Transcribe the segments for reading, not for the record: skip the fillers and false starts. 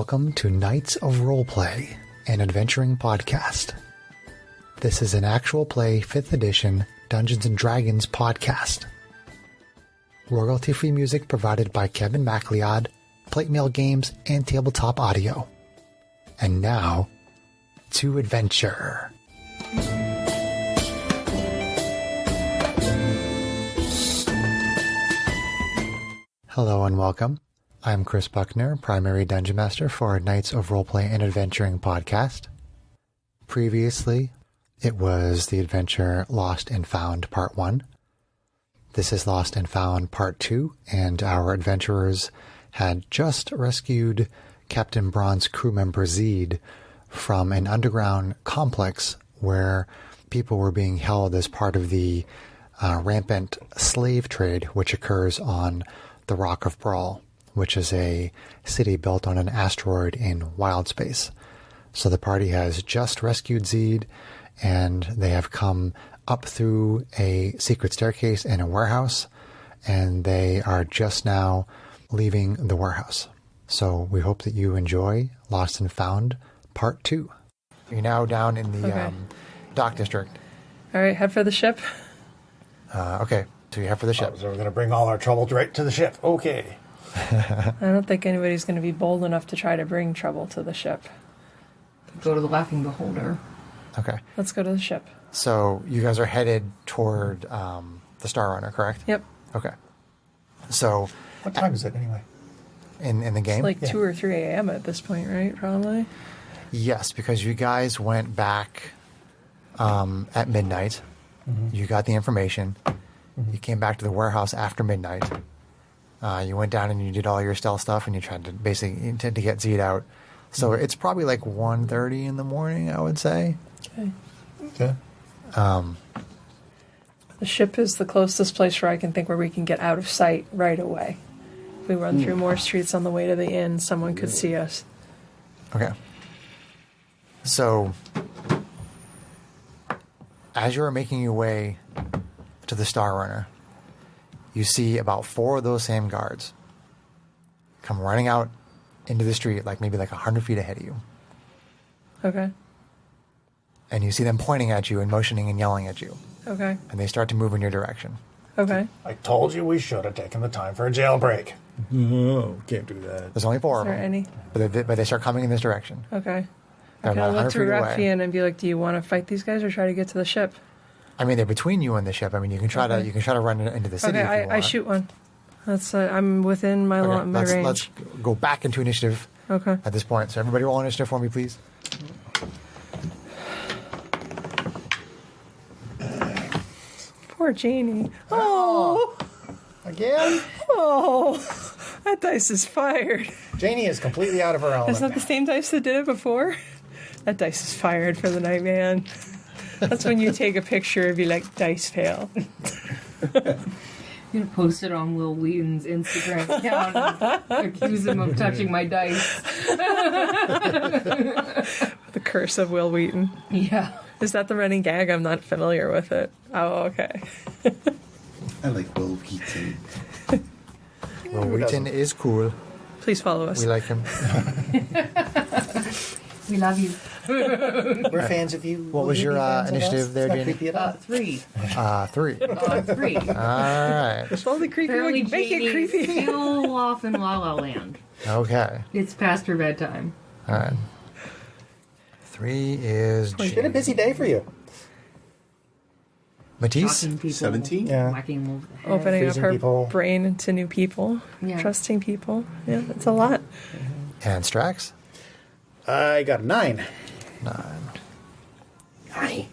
welcome to Knights of Roleplay, an adventuring podcast. This is an actual play 5th edition Dungeons & Dragons podcast. Royalty-free music provided by Kevin MacLeod, Plate Mail Games, and Tabletop Audio. And now, to adventure. Hello and welcome. I'm Chris Buckner, Primary Dungeon Master for Knights of Roleplay and Adventuring podcast. Previously, it was the adventure Lost and Found Part 1. This is Lost and Found Part 2, and our adventurers had just rescued Captain Braun's crew member Zed from an underground complex where people were being held as part of the rampant slave trade which occurs on the Rock of Brawl, which is a city built on an asteroid in wild space. So the party has just rescued Zed, and they have come up through a secret staircase in a warehouse, and they are just now leaving the warehouse. So we hope that you enjoy Lost and Found Part 2. You're now down in the dock district. All right, head for the ship. Okay, so you head for the ship. So we're going to bring all our trouble right to the ship. Okay. I don't think anybody's going to be bold enough to try to bring trouble to the ship. Go to the Laughing Beholder. Okay. Let's go to the ship. So you guys are headed toward the Star Runner, correct? Yep. Okay. So What time is it anyway? in the game? It's like 2 or 3 a.m. at this point, right? Probably. Yes, because you guys went back at midnight. Mm-hmm. You got the information. Mm-hmm. You came back to the warehouse after midnight. You went down and you did all your stealth stuff, and you tried to basically intend to get Zed out. So it's probably like 1:30 in the morning, I would say. Okay. The ship is the closest place where I can think where we can get out of sight right away. If we run through more streets on the way to the inn, someone could see us. Okay. So as you're making your way to the Star Runner, you see about 4 of those same guards come running out into the street, maybe 100 feet ahead of you. Okay. And you see them pointing at you and motioning and yelling at you. Okay. And they start to move in your direction. Okay. I told you we should have taken the time for a jailbreak. No, can't do that. There's only 4 of Is there them. any? But they start coming in this direction. Okay. They're Can about I 100 look feet through away. Ruffian and be like, do you want to fight these guys or try to get to the ship? I mean, they're between you and the ship. I mean, you can try to run into the city if you want. I shoot one. That's I'm within my my range. Let's go back into initiative. Okay. At this point, so everybody roll initiative for me, please. Poor Janie. Oh. Again? Oh. That dice is fired. Janie is completely out of her element. Is that the same dice that did it before? That dice is fired for the night, man. That's when you take a picture of you dice fail. I'm going to post it on Will Wheaton's Instagram account and accuse him of touching my dice. The curse of Will Wheaton. Yeah. Is that the running gag? I'm not familiar with it. Oh, okay. I like Will Wheaton. Well, Wheaton is cool. Please follow us. We like him. We love you. We're fans of you. What was your initiative there, Janie? 3. 3. 3. All right. It's only creepy when Apparently you make it Janie's creepy. still off in La La Land. Okay. It's past her bedtime. All right. 3 is It's been a busy day for you. Matisse. Talking people, 17? Yeah. whacking them over the head. Opening up Freezing her people. brain into new people. Yeah. Trusting people. Yeah, that's a lot. And Strax. I got a 9. 9. Hi.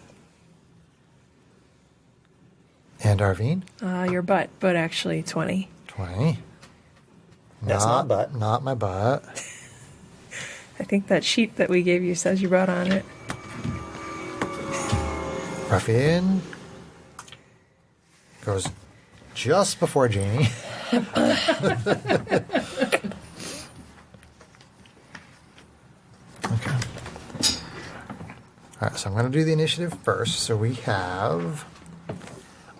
And Arvine. Your butt, but actually 20. 20. That's not butt. Not my butt. I think that sheet that we gave you says you brought on it. Ruffian goes just before Janie. Okay. All right, so I'm going to do the initiative first. So we have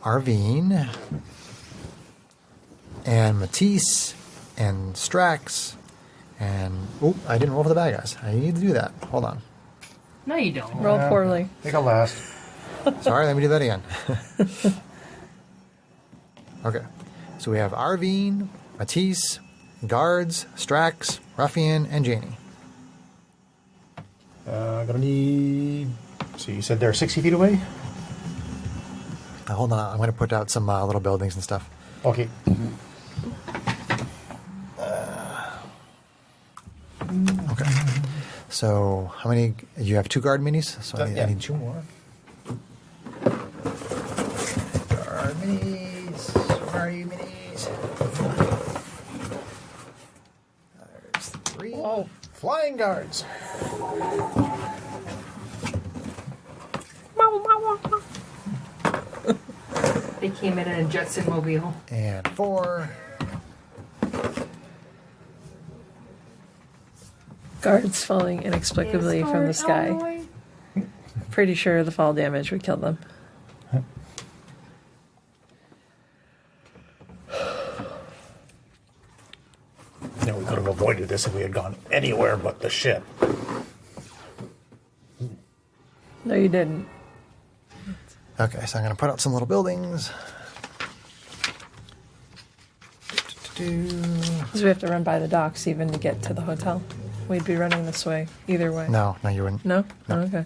Arvine and Matisse and Strax And, oh, I didn't roll for the bad guys. I need to do that. Hold on. No, you don't. Roll poorly. I think I'll last. Sorry, let me do that again. Okay. So we have Arvine, Matisse, Guards, Strax, Ruffian, and Janie. Gonna need... So you said they're 60 feet away? Now, hold on. I'm going to put out some little buildings and stuff. Okay. Okay. So how many? You have 2 guard minis? So I Yeah. need 2 more. Guard minis. Where are you, minis? There's 3. Oh, flying guards. They came in a Jetson mobile. And 4. Guards falling inexplicably from the sky. Pretty sure the fall damage would kill them. You know, we could have avoided this if we had gone anywhere but the ship. No, you didn't. Okay, so I'm going to put out some little buildings. Because we have to run by the docks even to get to the hotel. We'd be running this way either way. No, you wouldn't. No? Oh, okay.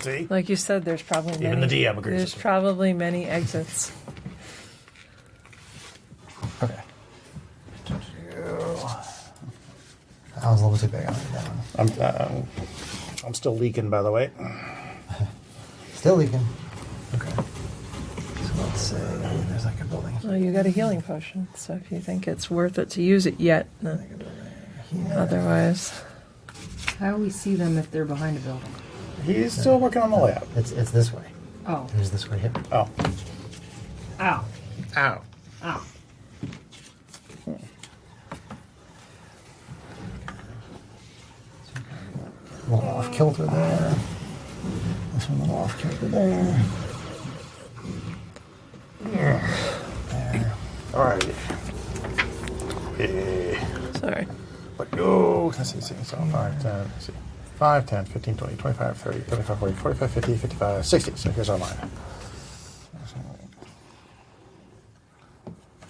See? Like you said, there's probably many. Even the DM agrees There's with me. probably many exits. Okay. That was a little too big on that one. I'm still leaking, by the way. Still leaking. Okay. So let's say there's like a building. Well, you got a healing potion, so if you think it's worth it to use it yet, no. Otherwise. How do we see them if they're behind a building? He's still working on the layout. It's this way. Oh. There's this way here. Oh. Ow. Ow. Ow. A little off kilter there. This one a little off kilter there. There. All right. Yeah. Sorry. But no. Let's see. So 5, 10, let's see. 5, 10, 15, 20, 25, 30, 35, 40, 45, 50, 55, 60. So here's our line.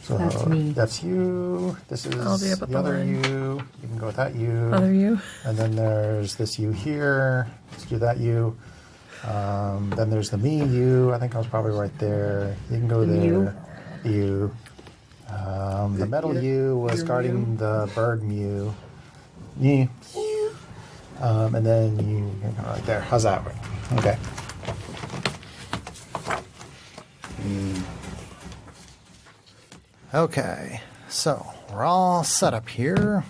So That's me. That's you. This is I'll be up at the the other line. you. You can go with that you. Other you? And then there's this you here. Let's do that you. Then there's the me you. I think I was probably right there. You can go The there. You. The metal you was your guarding mew? the bird mew. Me. And then you can go right there. How's that work? Okay. Okay, so we're all set up here.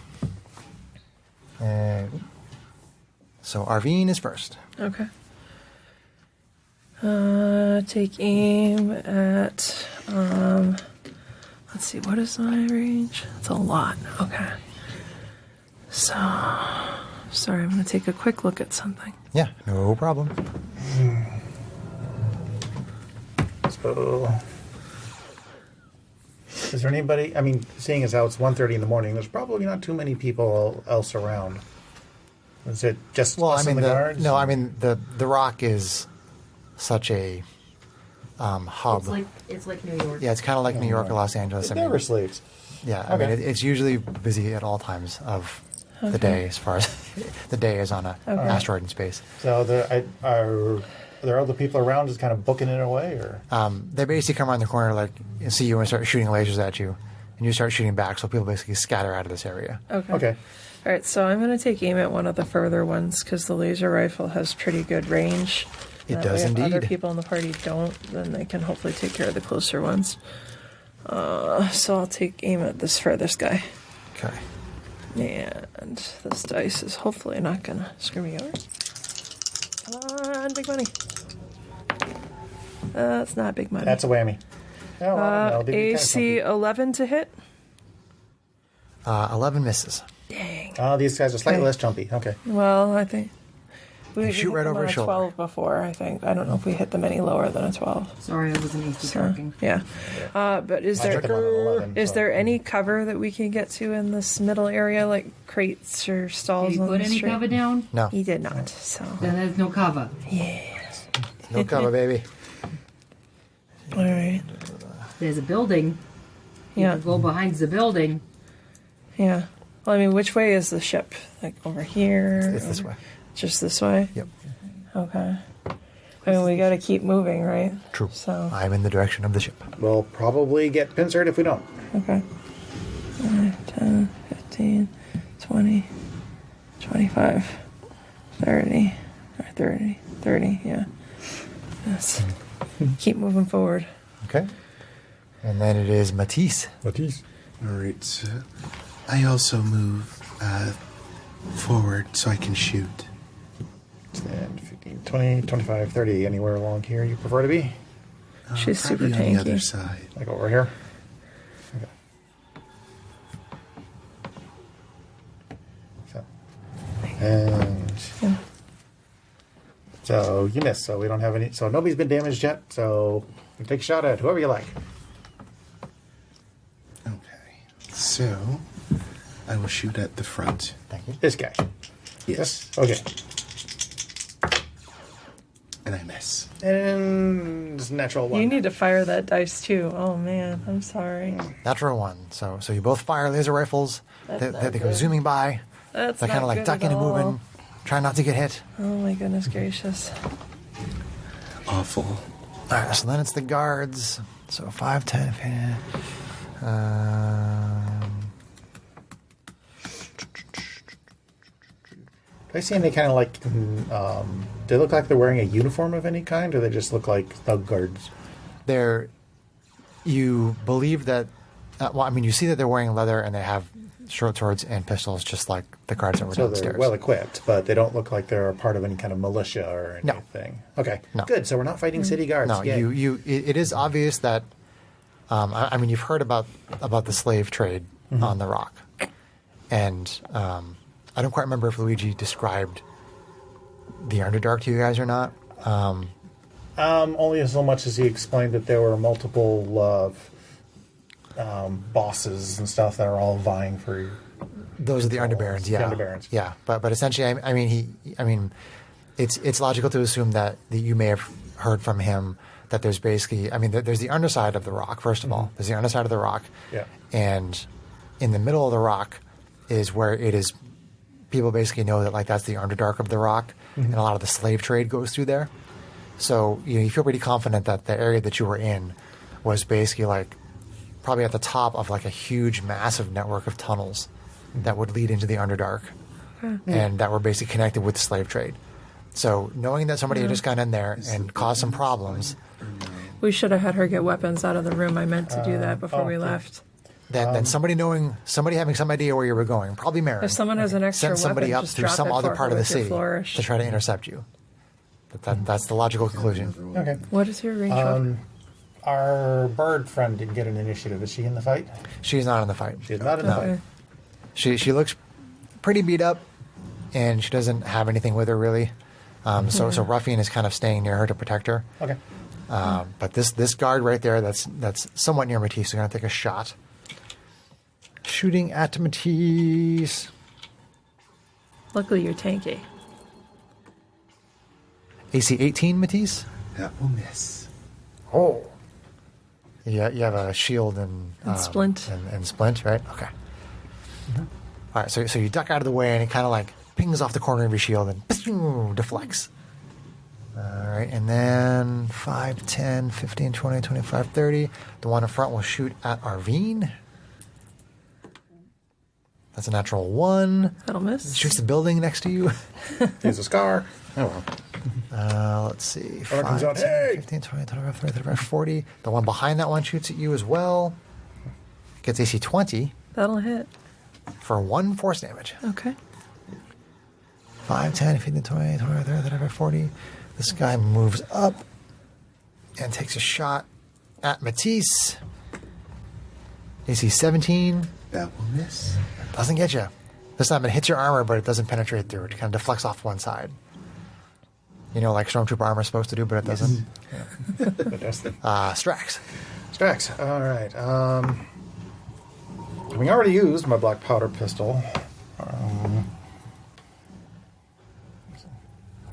And so Arvine is first. Okay. Take aim at, let's see, what is my range? It's a lot. Okay. So, sorry, I'm going to take a quick look at something. Yeah, no problem. So, is there anybody? I mean, seeing as how it's 1:30 in the morning, there's probably not too many people else around. Is it just Well, us I mean, and the guards? the Rock is such a hub. It's like New York. Yeah, it's kind of like New York or Los Angeles. It I mean, never sleeps. yeah, I mean, Okay. it's usually busy at all times of the Okay. day, as far as the day is on a Okay. asteroid in space. So, are there other people around just kind of booking it away, or? They basically come around the corner, like, and see you and start shooting lasers at you, and you start shooting back. So people basically scatter out of this area. Okay. Okay. All right, so I'm going to take aim at one of the further ones because the laser rifle has pretty good range. It That does way if other indeed. people in the party don't, then they can hopefully take care of the closer ones. So I'll take aim at this furthest guy. Okay. And this dice is hopefully not going to screw me over. Come on, big money. That's not big money. That's a whammy. Oh, well, no, they'd be kinda AC 11 to hit. 11 misses. Dang. chunky. Oh, these guys are slightly Okay. less jumpy. Okay. Well, I think We shoot hit right them over on his a shoulder. 12 before, I think. I don't know if we hit them any lower than a 12. Sorry, I wasn't AC So, tracking. yeah. But is I hit them on an there 11, is so- there any cover that we can get to in this middle area, like crates or stalls Did you on put the any street? cover down? No. He did not. So Then there's no cover. No cover, baby. all right. There's a building. You Yeah. can go behind the building. Yeah. Well, I mean, which way is the ship? Like over here? It's this way. Just this way? Yep. Okay. I mean, we got to keep moving, right? True. So, I'm in the direction of the ship. We'll probably get pincered if we don't. okay. 10, 15, 20, 25, 30, or 30, yeah. Yes. Keep moving forward. Okay. And then it is Matisse. Matisse. All right, so I also move forward so I can shoot. 10, 15, 20, 25, 30. Anywhere along here you prefer to be? She's super Probably on the other tanky. side. Like over here? Okay. So. And Yeah. so you missed, so we don't have any. So nobody's been damaged yet, so you take a shot at whoever you like. Okay, so I will shoot at the front. Thank you. This guy. Yes, Okay. and I miss. And it's a natural one. You need to fire that dice too. Oh man, I'm sorry. Natural one. So you both fire laser rifles. That's They not go good. zooming by. That's They're kind of not like good ducking at and moving, all. trying not to get hit. Oh my goodness gracious. Awful. All right, so then it's the guards. So 5, 10, 15. Do I see any kind of like? Do they look like they're wearing a uniform of any kind, or they just look like thug guards? You believe that. Well, I mean, you see that they're wearing leather and they have short swords and pistols, just like the guards that were So downstairs. they're well equipped, but they don't look like they're a part of any kind of militia or No. anything. Okay, No. good. So we're not fighting city guards. No, Yay. it is obvious that. I mean, you've heard about the slave trade on the Rock, and I don't quite remember if Luigi described the Underdark to you guys or not. Only so much as he explained that there were multiple bosses and stuff that are all vying for. Those are the Underbarons, yeah, The Underbarons. yeah. But essentially, I mean, it's logical to assume that you may have heard from him that there's basically, I mean, there's the underside of the rock. First of all, there's the underside of the rock, Yeah. and in the middle of the rock is where it is. People basically know that like that's the Underdark of the rock, and a lot of the slave trade goes through there. So you feel pretty confident that the area that you were in was basically like probably at the top of like a huge, massive network of tunnels that would lead into the Underdark, and that were basically connected with the slave trade. So knowing that somebody had just gone in there and caused some problems, We should have had her get weapons out of the room. I meant to do that before we okay. left. then somebody having some idea where you were going, probably Marin, If someone has an extra sent somebody weapon, up just through drop some it other for part her of the with your city flourish. to try to intercept you. That's the logical conclusion. Okay. What is your range weapon? Our bird friend didn't get an initiative. Is she in the fight? She's not in the fight. She's not in the Okay. fight. She looks pretty beat up, and she doesn't have anything with her really. So Ruffian is kind of staying near her to protect her. Okay. But this guard right there, that's somewhat near Matisse, is going to take a shot. Shooting at Matisse. Luckily, you're tanky. AC 18, Matisse. That will miss. Oh. Yeah, you have a shield and splint. and splint, right? Okay. All right, so you duck out of the way, and it kind of like pings off the corner of your shield and deflects. All right, and then 5, 10, 15, 20, 25, 30. The one in front will shoot at Arvine. That's a natural 1. That'll miss. Shoots the building next to you. Here's a scar. Oh well. Let's see. Or it comes 5, out, 10, "Hey!" 15, 20, 25, 30, 35, 40. The one behind that one shoots at you as well. Gets AC 20 That'll hit. for 1 force damage. Okay. 5, 10, 15, 20, 25, 30, 35, 40. This guy moves up and takes a shot at Matisse. AC 17. That will miss. Doesn't get you. This time it hits your armor, but it doesn't penetrate through. It kind of deflects off one side. You know, like Stormtrooper armor is supposed to do, but it doesn't. Fantastic. Strax. Strax. All right. Having already used my black powder pistol,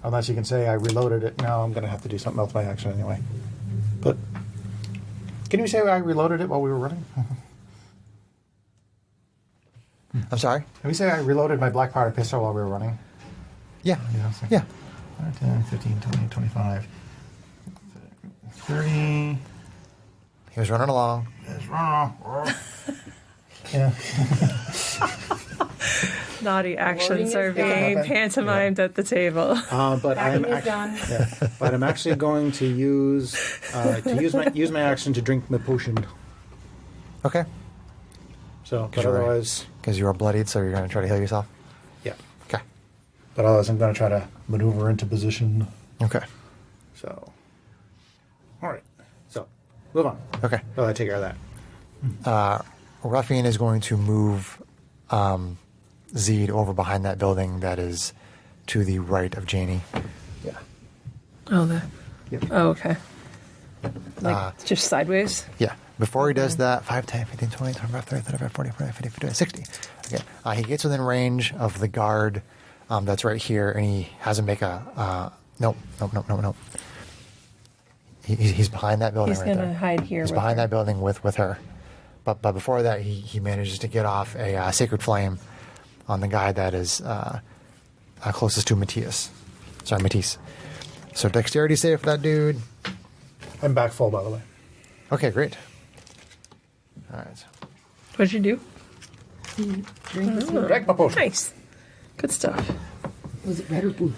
unless you can say I reloaded it, now I'm going to have to do something else by action anyway. But can you say I reloaded it while we were running? I'm sorry? Can we say I reloaded my black powder pistol while we were running? Yeah. So Yeah. 10, 15, 20, 25, 30. He was running along. Yeah. Naughty actions Loading are is done. being pantomimed at the table. But Packing is done. but I'm actually going to use my action to drink my potion. Okay. So, but Sure. otherwise, Because you are bloodied, so you're going to try to heal yourself? yeah. Okay. But otherwise, I'm going to try to maneuver into position. Okay. So, all right. So, move on. Okay. Oh, I take care of that. Ruffian is going to move Zeed over behind that building that is to the right of Janie. Yeah. Oh, there. Yep. Oh, okay. Like just sideways? Yeah. Before he does that, 5, 10, 15, 20, 25, 30, 35, 40, 45, 50, 55, 60. Okay. He gets within range of the guard that's right here, and he has him make a... Nope. He's behind that building He's right going to there. hide here. He's with behind her. that building with her. But before that, he manages to get off a Sacred Flame on the guy that is closest to Matisse. So dexterity save for that dude. I'm back full, by the way. Okay, great. All right. What'd you do? Drink my potion. Nice. Good stuff. Was it red or blue?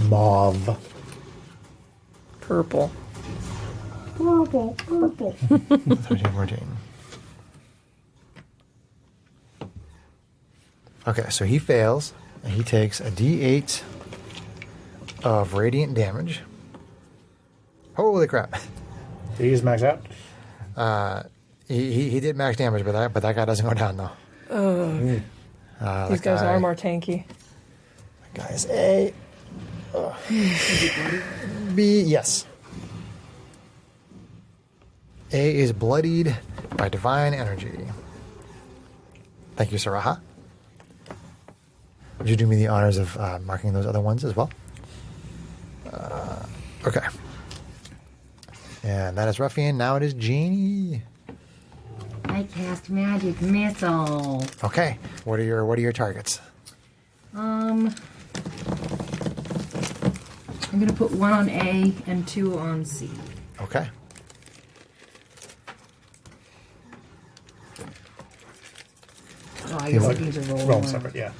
Mauve. Purple. 13, 14. Okay, so he fails, and he takes a d8 of radiant damage. Holy crap. Did you use max out? He did max damage, but that guy doesn't go down, though. These guys are more tanky. That guy is A. B, yes. A is bloodied by divine energy. Thank you, Saraha. Would you do me the honors of marking those other ones as well? Okay. And that is Ruffian. Now it is Genie. I cast magic missile. Okay. What are your targets? I'm gonna put 1 on A and 2 on C. Okay. Oh, I guess these are rolling. Roll them separate, yeah.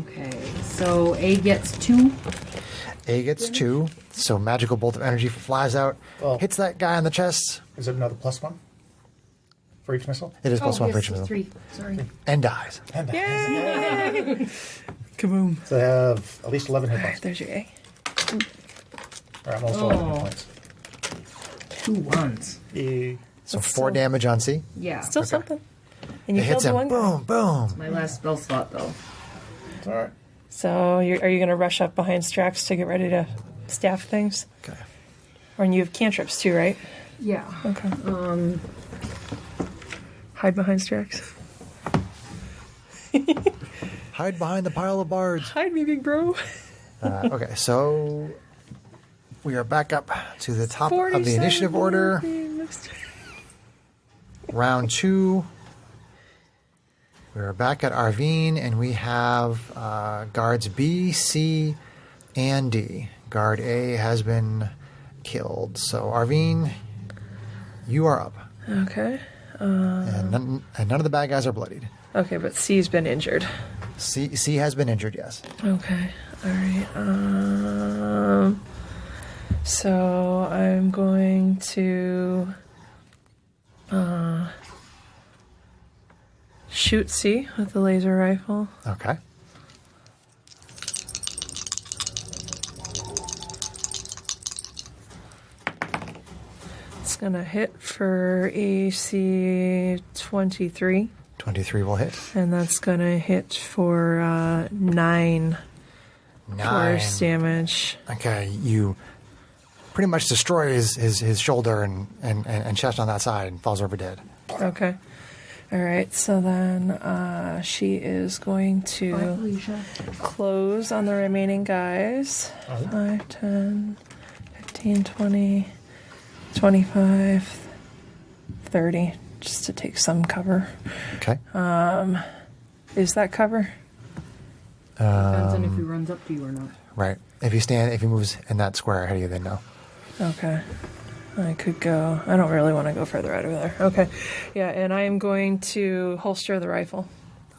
Okay, so A gets 2. A gets 2. So magical bolt of energy flies out, Oh. hits that guy on the chest, Is it another +1 for each missile? it is plus one for yes, each missile, 3. Sorry. and dies. And Yay! Kaboom. So they have at least 11 hit points. There's your A. Or almost 11 hit Oh. points. 2 1s. So That's 4 still- damage on C. Yeah. Still something. And you It killed hits the him. one guy. Boom, boom. My last spell slot, though. It's all right. So are you going to rush up behind Strax to get ready to staff things? Okay. Or you have cantrips too, right? Yeah. Okay. Hide behind Strax. Hide behind the pile of bards. Hide me, big bro. Okay, so we are back up to the top of the initiative order. Round 2. We're back at Arvine, and we have guards B, C, and D. Guard A has been killed. So, Arvine, you are up. Okay. And none of the bad guys are bloodied. Okay, but C's been injured. C has been injured, yes. Okay. All right. So I'm going to shoot C with the laser rifle. Okay. It's gonna hit for AC 23, 23 will hit. and that's gonna hit for 9 9. Force damage. Okay, you pretty much destroy his shoulder and chest on that side and falls over dead. Okay. All right, so then she is going to close on the remaining guys. 5, 10, 15, 20, 25, 30, just to take some cover. Okay. Is that cover? Depends on if he runs up to you or not. Right. If he moves in that square ahead of you, then no. Okay. I could go. I don't really want to go further out of there. Okay. Yeah, and I am going to holster the rifle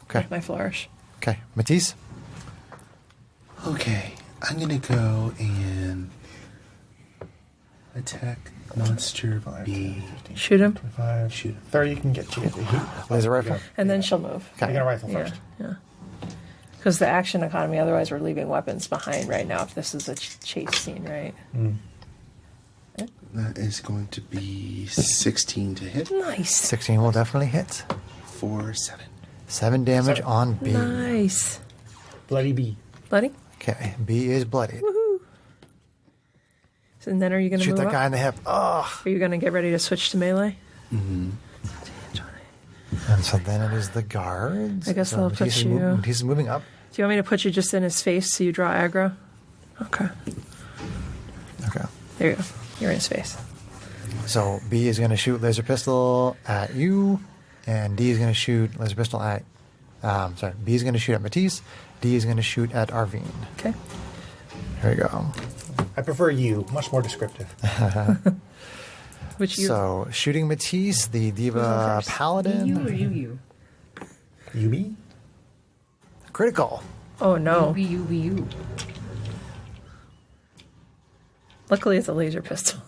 Okay. with my flourish. Okay. Matisse? Okay, I'm gonna go and attack monster B. Shoot him, 25, shoot. 30, you can get to it. Laser rifle? and then she'll move. You got a rifle Yeah, first. yeah. Because the action economy, otherwise we're leaving weapons behind right now if this is a chase scene, right? That is going to be 16 to hit Nice. 16 will definitely hit. for 7. 7 damage on B. Nice. Bloody bee. Bloody? Okay. B is bloodied. So, and then are you going to Shoot move that up? guy in the hip. Oh. Are you going to get ready to switch to melee? And so then it is the guards. I guess so they'll put Matisse is you- Matisse is moving up. Do you want me to put you just in his face so you draw aggro? Okay. Okay. There you go. You're in his face. So B is going to shoot laser pistol at you, and D is going to shoot laser pistol at. B is going to shoot at Matisse. D is going to shoot at Arvine. Okay. Here we go. I prefer you. Much more descriptive. Which you? So shooting Matisse, the Diva first? Paladin. You or you? You bee? Critical. Oh no! You. Luckily, it's a laser pistol.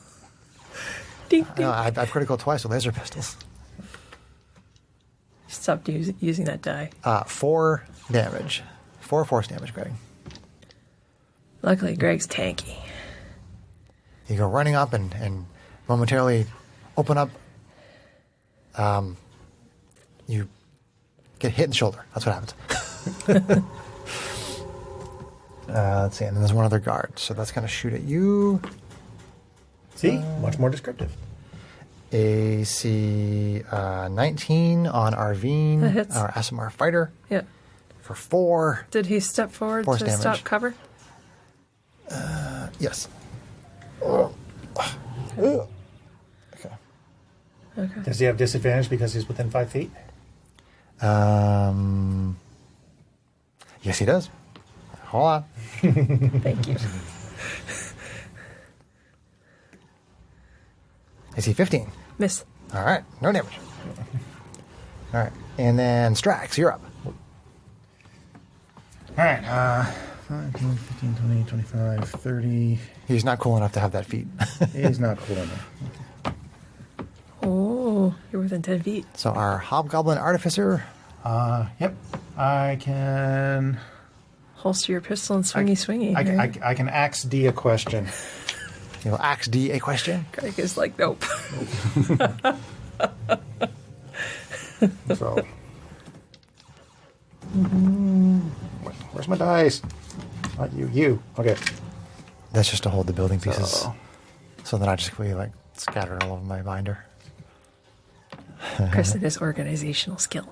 Ding, ding. No, I've critical twice with laser pistols. Stop using that die. 4 damage. 4 force damage, Greg. Luckily, Greg's tanky. You go running up and momentarily open up. You get hit in the shoulder. That's what happens. Let's see. And then there's one other guard. So that's going to shoot at you. See? Much more descriptive. AC 19 on Arvine, That hits. our SMR fighter, Yeah. for 4. Did he step forward Force to damage. stop cover? Yes. Okay. Does he have disadvantage because he's within 5 feet? Yes, he does. Hold on. Thank you. AC 15. Miss. All right. No damage. All right. And then Strax, you're up. All right. 5, 10, 15, 20, 25, 30. He's not cool enough to have that feat. He's not cool enough. Oh, you're within 10 feet. So our Hobgoblin Artificer. Yep. I can... Holster your pistol and swingy. I can ask D a question. You will ask D a question. Greg is like, nope. So... Where's my dice? Not you. You. Okay. That's just to hold the building pieces. So- So they're not just completely like scattered all over my binder. Chris, it is organizational skill.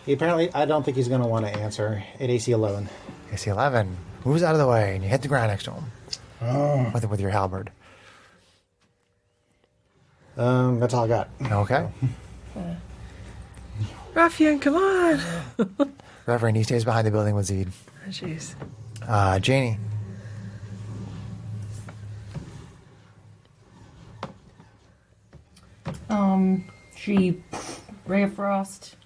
Apparently, I don't think he's going to want to answer at AC 11. AC 11 moves out of the way and you hit the ground next to him. With your halberd. That's all I got. Okay. Ruffian, come on. Reverend, he stays behind the building with Zed. Oh, jeez. Janie. She Ray of Frost.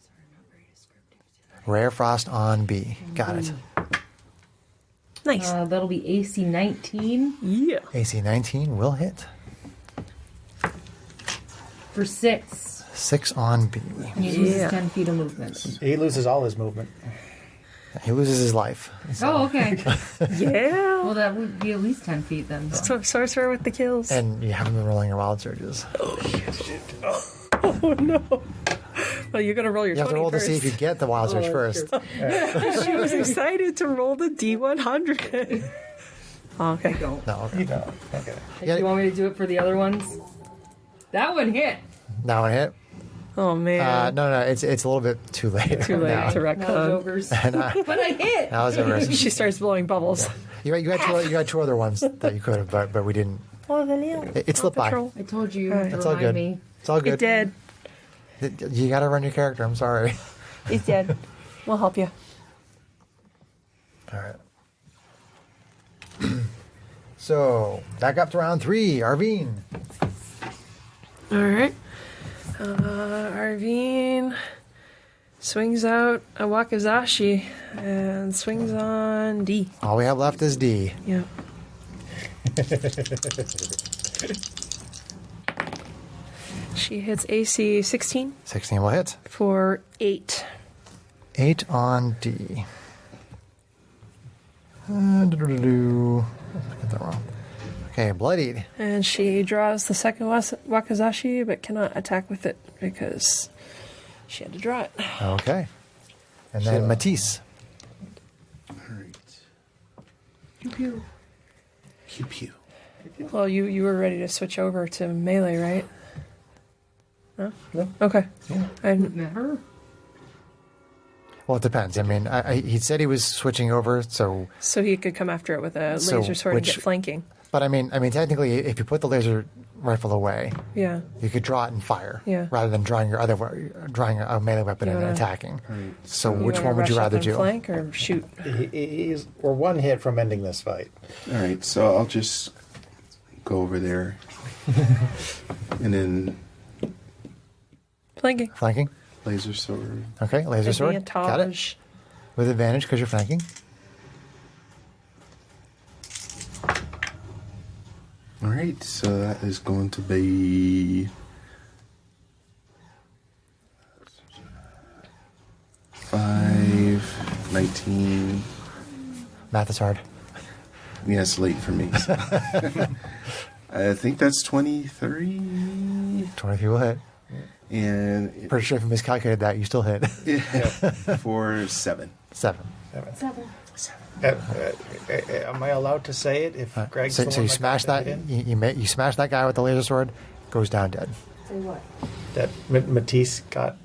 Sorry, not very descriptive. Rare Frost on B. Got it. Nice. That'll be AC 19 Yeah. AC 19 will hit. for 6. 6 on B. And he loses 10 feet of movement. He loses all his movement. He loses his life. Oh, okay. Yeah. Well, that would be at least 10 feet then. Sorcerer with the kills. And you haven't been rolling your wild surges. Oh no. Well, you got to roll your You have to 20 roll to first. see if you get the wild search first. She was excited to roll the D100. Okay. Don't. No, okay. You know. Okay. Yeah. Do you want me to do it for the other ones? That one hit. That one hit. Oh, man. No, it's a little bit too late. Too late now. to That was retcon. ogres. That But I hit. was over. She starts blowing bubbles. You had two other ones that you could have, but we didn't. It slipped by. Patrol. I told you. Alright. To It's all remind good. me. It's all good. It did. You got to run your character. I'm sorry. It's dead. We'll help you. All right. So back up to round 3. Arvine. All right. Arvine swings out a Wakizashi and swings on D. All we have left is D. Yep. She hits AC 16 16 will hit. for 8. 8 on D. Get that wrong. Okay, bloodied. And she draws the second Wakizashi but cannot attack with it because she had to draw it. Okay. And then Sure. Matisse. All right. Pew pew. Pew pew. Well, you were ready to switch over to melee, right? No. Okay. I, Met her. Well, it depends. I mean, he said he was switching over, so. so he could come after it with a So laser sword and which- get flanking. But I mean, technically, if you put the laser rifle away, Yeah. you could draw it and fire, Yeah. rather than drawing a melee weapon and Yeah. attacking. All right. So, You which wanna one would you rush up rather and do? Flank or shoot? We're one hit from ending this fight. All right. So I'll just go over there, and then Flanking. Flanking. laser sword. Okay, laser sword. Got it. Advantage. With advantage because you're flanking. All right. So that is going to be 5, 19. Math is hard. Yeah, it's late for me. So. I think that's 23. 23 will hit. And Pretty sure if you miscalculated that, you still hit. for 7. 7. Am I allowed to say it if Greg's So, the so one you smash that. hit in? You smash that guy with the laser sword. Goes down dead. Say what? That Matisse got.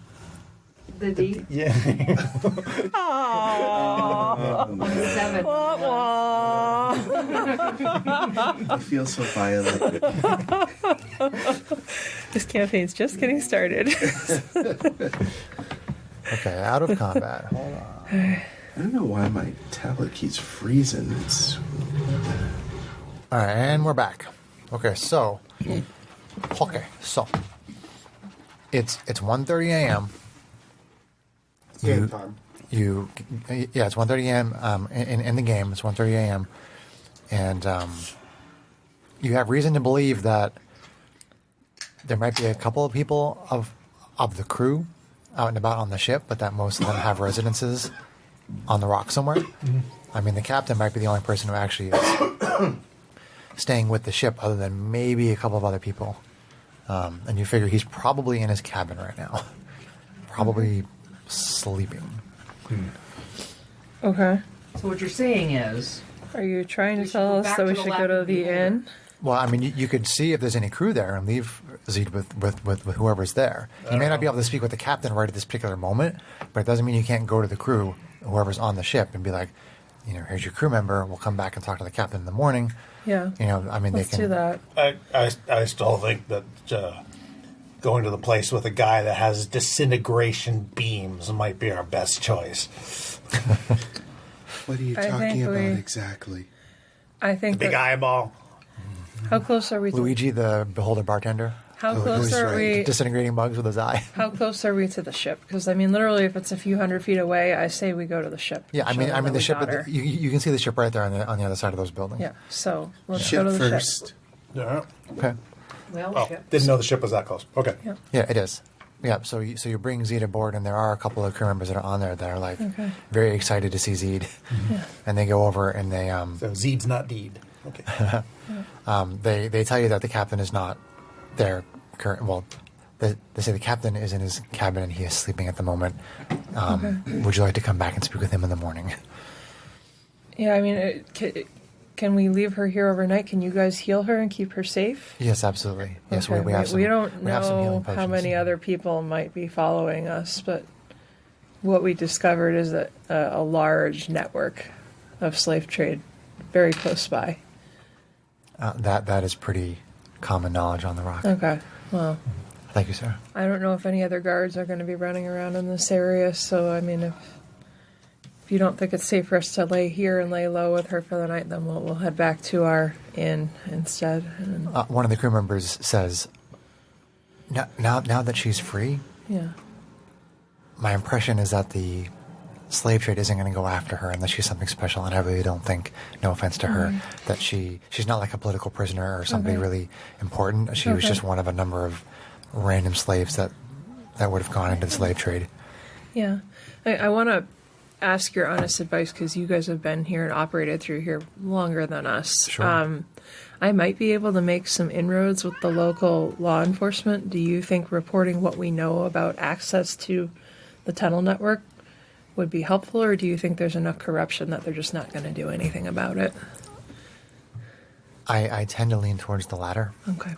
The D. Yeah. On the 7. I feel so violated. This campaign's just getting started. Okay, out of combat. Hold on. I don't know why my tablet keeps freezing. It's All right, and we're back. Okay, so it's 1:30 a.m. Game time. It's 1:30 a.m. In the game. It's 1:30 a.m. and you have reason to believe that there might be a couple of people of the crew out and about on the ship, but that most of them have residences on the rock somewhere. I mean, the captain might be the only person who actually is staying with the ship, other than maybe a couple of other people. And you figure he's probably in his cabin right now, probably sleeping. Okay. So what you're saying is, Are you trying We to should tell go us back that to we the should lab go to and the be inn? Well, I mean, you could see if there's any crew there and leave Zed with whoever's there. You may not be able to speak with the captain right at this particular moment, but it doesn't mean you can't go to the crew, whoever's on the ship, and be like, here's your crew member. We'll come back and talk to the captain in the morning. Yeah. I mean, Let's they can do that. I still think that going to the place with a guy that has disintegration beams might be our best choice. what are you I talking think about we- exactly? I think Big that, eyeball. how close are we to Luigi, the beholder bartender, how close who's are right? we disintegrating bugs with his eye. how close are we to the ship? Because I mean literally if it's a few hundred feet away, I say we go to the ship. Yeah, I Show mean, them that the we ship. got her. You can see the ship right there on the other side of those buildings. Yeah. So let's Ship go to the first. ship. Yeah. Okay. well, Oh, shit. didn't know the ship was that close. Okay. Yeah. Yeah, it is. Yeah, so you bring Zed aboard, and there are a couple of crew members that are on there that are like Okay. very excited to see Zed, Yeah. and they go over and they So Zed's not deed. Okay. they tell you that the captain is not there. They say the captain is in his cabin and he is sleeping at the moment. Would you like to come back and speak with him in the morning? Yeah, I mean, can we leave her here overnight? Can you guys heal her and keep her safe? Yes, absolutely. Yes, Okay, we have some. we don't we have some healing know potions. how many other people might be following us, but what we discovered is that a large network of slave trade very close by. That is pretty common knowledge on the rock. Okay, well, Thank you, sir. I don't know if any other guards are going to be running around in this area, so I mean, if you don't think it's safe for us to lay here and lay low with her for the night, then we'll head back to our inn instead. And, One of the crew members says, now that she's free, yeah. my impression is that the slave trade isn't going to go after her unless she's something special, and I really don't think, no offense to her, that she's not like a political prisoner or somebody Okay. really important. She was Okay. just one of a number of random slaves that would have gone into the slave trade. Yeah. I want to ask your honest advice because you guys have been here and operated through here longer than us. Sure. I might be able to make some inroads with the local law enforcement. Do you think reporting what we know about access to the tunnel network would be helpful, or do you think there's enough corruption that they're just not going to do anything about it? I tend to lean towards the latter. Okay.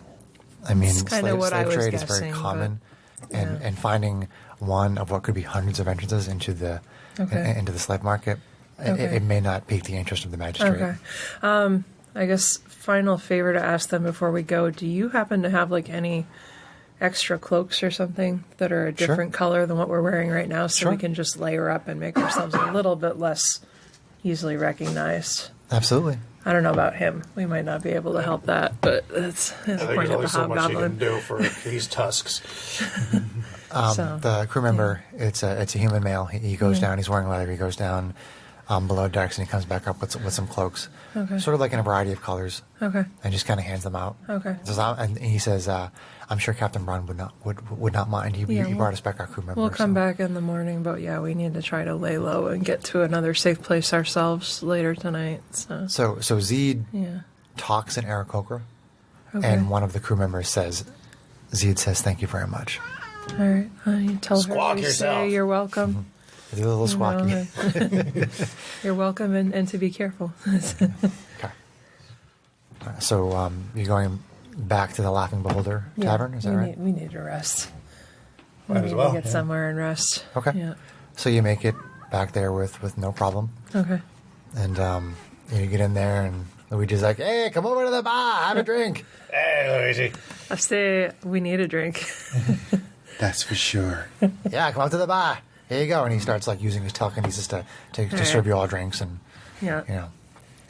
I mean, It's kinda what I slave was trade is guessing, very common, but, yeah. and finding one of what could be hundreds of entrances into the Okay. into the slave market, Okay. it may not pique the interest of the magistrate. Okay. I guess final favor to ask them before we go. Do you happen to have like any extra cloaks or something that are a Sure. different color than what we're wearing right now, so Sure. we can just layer up and make ourselves a little bit less easily recognized? Absolutely. I don't know about him. We might not be able to help that, but that's the I think point there's of only the so much you can hobgoblin. do for these tusks. So, The crew member, it's a human male. He goes down. He's wearing leather. He goes down below decks and he comes back up with some cloaks, Okay. sort of like in a variety of colors, okay. and just kind of hands them out. Okay. And he says, "I'm sure Captain Braun would not mind. He Yeah, brought us back our crew member. We'll come so- back in the morning, but yeah, we need to try to lay low and get to another safe place ourselves later tonight. So, So Zed yeah. talks in Aarakocra, Okay. and one of the crew members says, Zed says, "Thank you very much." All right. You tell Squawk her you yourself. say you're welcome. It's a little squawky. You're welcome and to be careful. Okay. So you're going back to the Laughing Beholder Tavern, is that right? We need to rest. We Might need as well, to get yeah. somewhere and rest. Okay. Yeah. So you make it back there with no problem, Okay. and you get in there, and Luigi's like, "Hey, come over to the bar, have a drink." Hey, Luigi. I say we need a drink. That's for sure. Yeah, come up to the bar. Here you go. And he starts like using his telekinesis to right. serve you all drinks, and Yeah.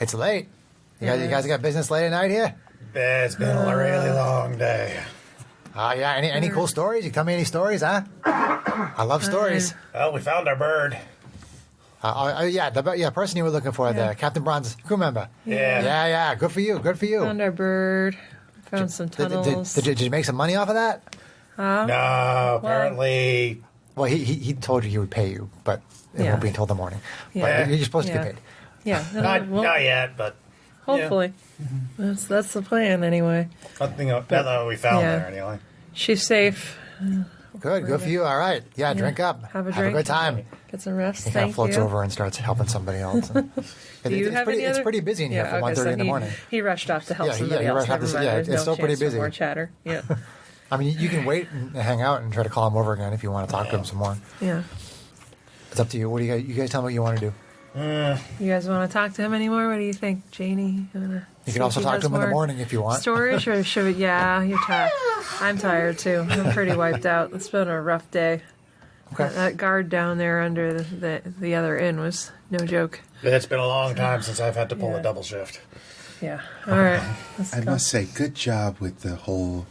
it's late. You Yeah. guys got business late at night here? It's been a really long day. Yeah. Any cool stories? You tell me any stories, huh? I love stories. Well, we found our bird. The person you were looking for, Yeah. the Captain Braun's crew member. Yeah. Yeah. Good for you. Good for you. Found our bird. Found some tunnels. Did you make some money off of that? No, apparently. Well, he told you he would pay you, but it Yeah. won't be until the morning. Yeah. But you're supposed to Yeah. get paid. Yeah. Not yet, but Hopefully. That's the plan anyway. nothing that we found Yeah. there anyway. She's safe. Good for you. All right. Yeah, drink up. Have a drink. good time. Get some rest. He kind Thank of floats you. over and starts helping somebody else. Do you it's have pretty, any it's other? pretty busy in here for 1:30 in the morning. He rushed off to help Yeah, somebody he else. rushed off Never to- mind. yeah, There's it's no still pretty chance for busy. more chatter. Yeah. I mean, you can wait and hang out and try to call him over again if you want to talk to him some more. Yeah. It's up to you. What do you guys tell me what you want to do? You guys want to talk to him anymore? What do you think, Janie? You can also talk to him in the morning if you want. Storage or should we? Yeah, you're tired. I'm tired too. I'm pretty wiped out. It's been a rough day. Okay. That guard down there under the other inn was no joke. It's been a long time since I've had to pull Yeah. a double shift. Yeah. All right. Let's I go. must say, good job with the whole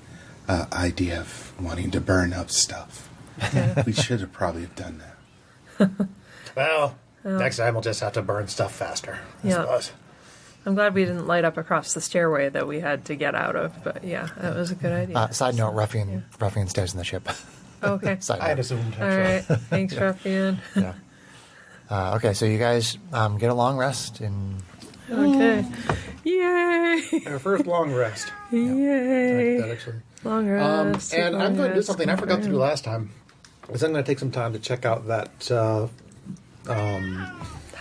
idea of wanting to burn up stuff. We should have probably done that. Well, next time we'll just have to burn stuff faster. I Yeah. suppose. I'm glad we didn't light up across the stairway that we had to get out of. But yeah, that was a good idea. Side note, Ruffian stays in the ship. Okay. Side I had note. assumed. All right. Thanks, Ruffian. Yeah. Okay, so you guys get a long rest and Okay. Yay! Our first long rest. Yay! That actually. Long rest. And long I'm going to do rest, something I long forgot to do rest. last time. Is I'm going to take some time to check out that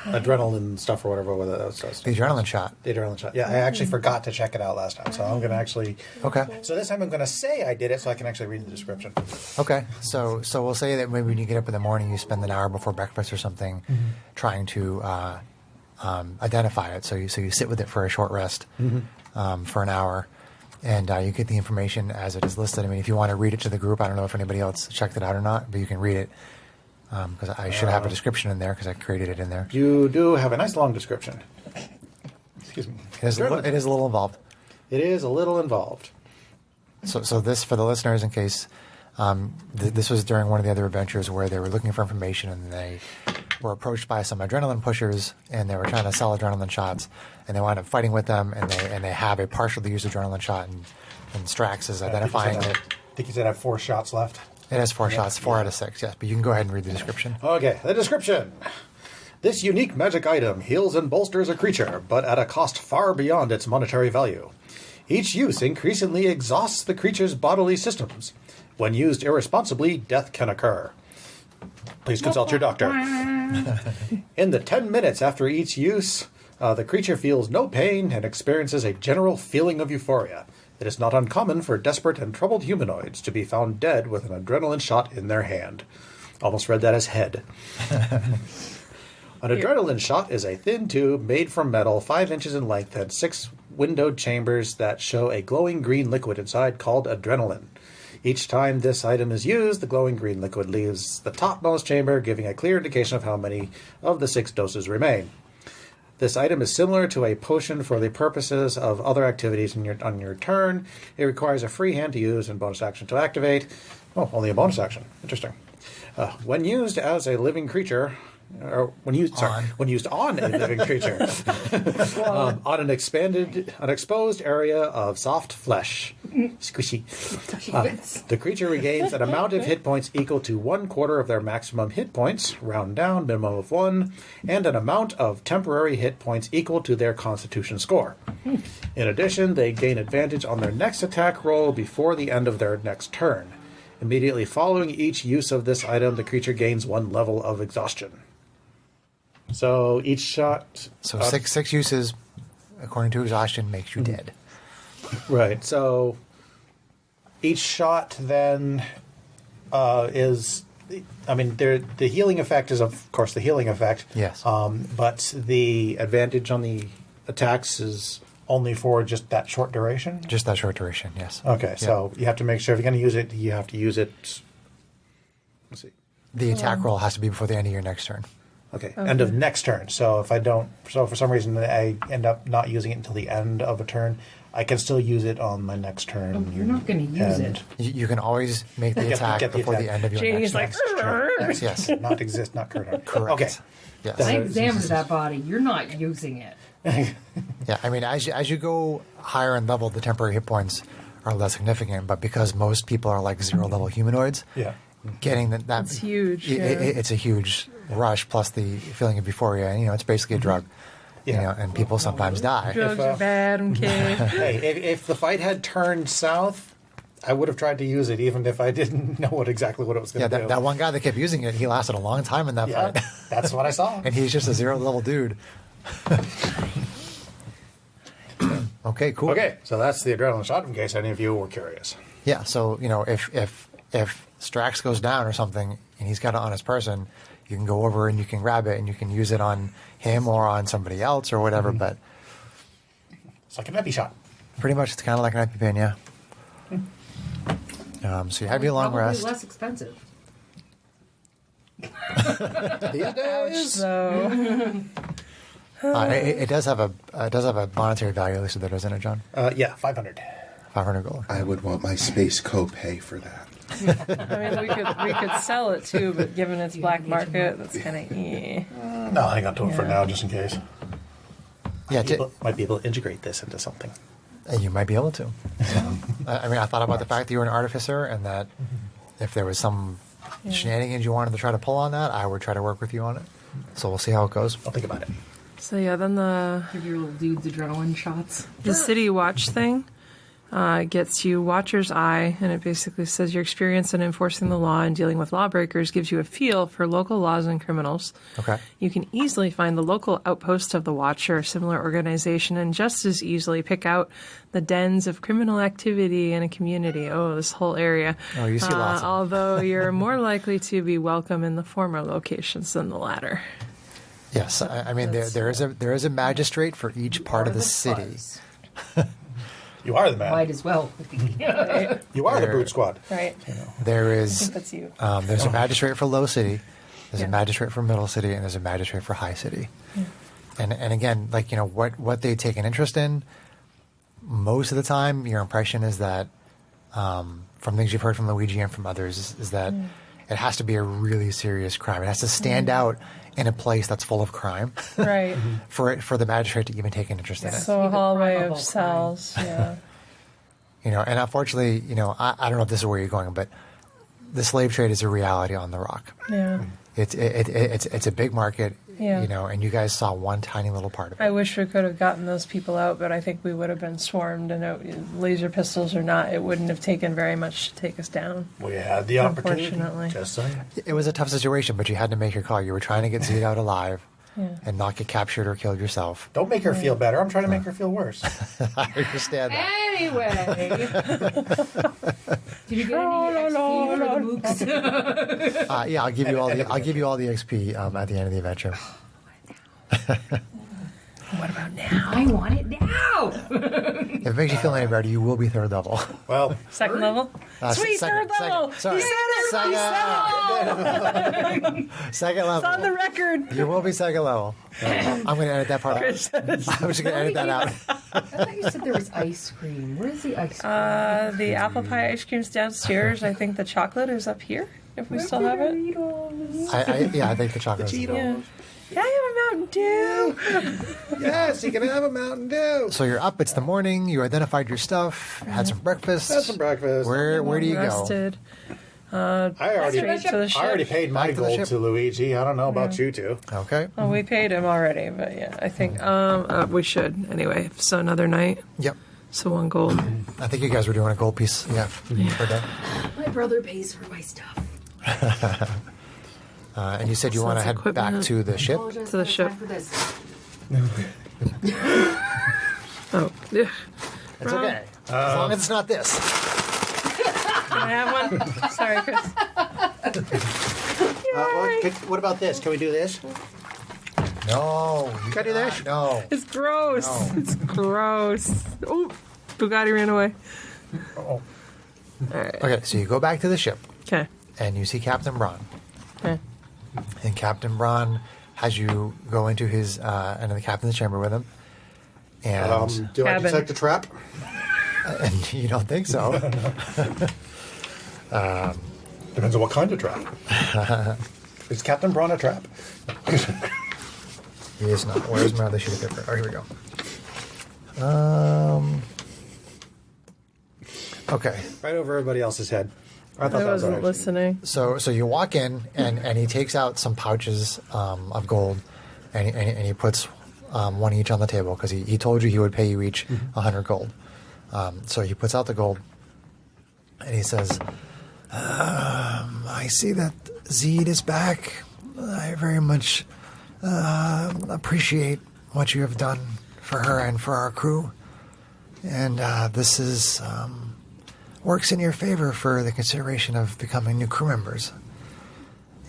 adrenaline stuff or whatever. The adrenaline shot. The adrenaline shot. Yeah, I actually forgot to check it out last time, so I'm going to actually. Okay. So this time I'm going to say I did it, so I can actually read the description. Okay. So we'll say that maybe when you get up in the morning, you spend an hour before breakfast or something trying to identify it. So you sit with it for a short rest for an hour. And you get the information as it is listed. I mean, if you want to read it to the group, I don't know if anybody else checked it out or not, but you can read it because I should have a description in there because I created it in there. You do have a nice long description. Excuse me. It is a little involved. It is a little involved. So this, for the listeners, in case this was during one of the other adventures where they were looking for information and they were approached by some adrenaline pushers and they were trying to sell adrenaline shots and they wound up fighting with them and they have a partially used adrenaline shot and Strax is identifying it. I think you said I have 4 shots left. It has 4 shots, 4 out of 6, yes. But you can go ahead and read the description. Okay, the description. This unique magic item heals and bolsters a creature, but at a cost far beyond its monetary value. Each use increasingly exhausts the creature's bodily systems. When used irresponsibly, death can occur. Please consult your doctor. In the 10 minutes after each use, the creature feels no pain and experiences a general feeling of euphoria. It is not uncommon for desperate and troubled humanoids to be found dead with an adrenaline shot in their hand. Almost read that as head. An adrenaline shot is a thin tube made from metal 5 inches in length and 6 windowed chambers that show a glowing green liquid inside called adrenaline. Each time this item is used, the glowing green liquid leaves the topmost chamber, giving a clear indication of how many of the 6 doses remain. This item is similar to a potion for the purposes of other activities on your turn. It requires a free hand to use and bonus action to activate. Oh, only a bonus action. Interesting. When used as a living creature, or when used on a living creature, on an exposed area of soft flesh, squishy, the creature regains an amount of hit points equal to 1/4 of their maximum hit points, round down, minimum of 1, and an amount of temporary hit points equal to their Constitution score. In addition, they gain advantage on their next attack roll before the end of their next turn. Immediately following each use of this item, the creature gains 1 level of exhaustion. So each shot... So six uses, according to exhaustion, makes you dead. Right. So each shot then is... I mean, the healing effect is, of course, the healing effect. Yes. But the advantage on the attacks is only for just that short duration? Just that short duration, yes. Okay, so you have to make sure if you're going to use it, you have to use it... Let's see. The attack roll has to be before the end of your next turn. Okay, end of next turn. So if I don't... So for some reason I end up not using it until the end of a turn, I can still use it on my next turn. Oh, you're not going to use it. You can always make the attack get the before attack. the end of your Janie's next like, turn. Yes. Not exist, not current. Correct. Okay. Yes. I examined that body. You're not using it. Yeah, I mean, as you go higher in level, the temporary hit points are less significant, but because most people are like 0-level humanoids, Yeah. getting that It's huge, it's a huge rush, plus the feeling of euphoria. And, it's basically a drug. Yeah. And people sometimes die. Drugs are bad, okay. Hey, if the fight had turned south, I would have tried to use it even if I didn't know exactly what it was going to do. That one guy that kept using it, he lasted a long time in that Yeah, fight. that's what I saw. And he's just a 0-level dude. Okay, cool. Okay, so that's the adrenaline shot in case any of you were curious. Yeah, so if Strax goes down or something and he's got it on his person, you can go over and you can grab it and you can use it on him or on somebody else or whatever. But It's like an epi shot. pretty much it's kind of like an EpiPen, yeah. So you have your long Probably rest. less expensive. These days. So, It does have a monetary value listed there, doesn't it, John? Yeah, 500. 500 gold. I would want my space copay for that. I mean, we could sell it too, but given its black market, that's kind of No, hang on to it for Yeah. now, just in case. Yeah, People might be able to integrate this into something. you might be able to. I mean, I thought about the fact that you were an artificer and that if there was some shenanigans you wanted to try to pull on that, I would try to work with you on it. So we'll see how it goes. I'll think about it. So yeah, then the Give your little dudes adrenaline shots. city watch thing gets you Watcher's Eye, and it basically says your experience in enforcing the law and dealing with lawbreakers gives you a feel for local laws and criminals. Okay. You can easily find the local outpost of the Watcher or similar organization, and just as easily pick out the dens of criminal activity in a community. Oh, this whole area. Oh, you see lots of them. Although you're more likely to be welcome in the former locations than the latter. Yes, I mean there is a magistrate for each part of the city. You are the man. Might as well. You are the Brute Squad. Right. There I is think that's you. there's a magistrate for Low City, there's Yeah. a magistrate for Middle City, and there's a magistrate for High City. And again, like what they take an interest in, most of the time, your impression is that from things you've heard from Luigi and from others is that it has to be a really serious crime. It has to stand out in a place that's full of crime Right. for the magistrate to even take an interest in it. So a the hallway crime of of all cells. Yeah. And unfortunately, I don't know if this is where you're going, but the slave trade is a reality on the Rock. Yeah. It's a big market, Yeah. and you guys saw one tiny little part of it. I wish we could have gotten those people out, but I think we would have been swarmed, and laser pistols or not, it wouldn't have taken very much to take us down. We had the opportunity. Unfortunately. Just saying. It was a tough situation, but you had to make your call. You were trying to get Zed out alive Yeah. and not get captured or killed yourself. Don't make her feel better. I'm trying to make her feel worse. I understand that. Anyway. Did you get any XP for the mooks? Yeah, I'll give you all the XP at the end of the adventure. What about now? I want it now. If it makes you feel any better, you will be third level. Well, Second level? Sweet, second- third level! second- sorry. You said it! Second It's on the level. record! You will be second level. I'm going to edit that part out. I'm just going to edit that out. I thought you said there was ice cream. Where's the ice cream? The apple pie ice cream's downstairs. I think the chocolate is up here, if we still have it. I think the chocolate. Yeah. Can I have a Mountain Dew? Yes, you can have a Mountain Dew. So you're up. It's the morning. You identified your stuff. Had some breakfast. Had some breakfast. Where do you go? Rested. I already Straight to the ship. I already paid my Back to the gold ship. to Luigi. I don't know about you two. Okay. Well, we paid him already, but yeah, I think we should anyway. So another night. Yep. So 1 gold. I think you guys were doing a gold piece. Yeah. Per day. My brother pays for my stuff. And you said you So want to that's head back equipment. to the ship. Apologize To the for ship. time for this. Oh, yeah. It's okay. As long as it's not this. Can I have one? Sorry, Chris. What about this? Can we do this? No. You Can I do this? No. It's gross. No. It's gross. Oh, Bugatti ran away. Okay, so you go back to the ship Okay. and you see Captain Braun. Okay. And Captain Braun has you go into his into the captain's chamber with him. And, Do I Cabin. detect a trap? and you don't think so. depends on what kind of trap. Is Captain Braun a trap? He is not. Where's my other sheet of paper? Oh, here we go. Okay. Right over everybody else's head. I thought I that was wasn't right. listening. So you walk in and he takes out some pouches of gold and he puts one each on the table because he told you he would pay you each 100 gold. So he puts out the gold and he says, I see that Zed is back. I very much appreciate what you have done for her and for our crew. And this is works in your favor for the consideration of becoming new crew members.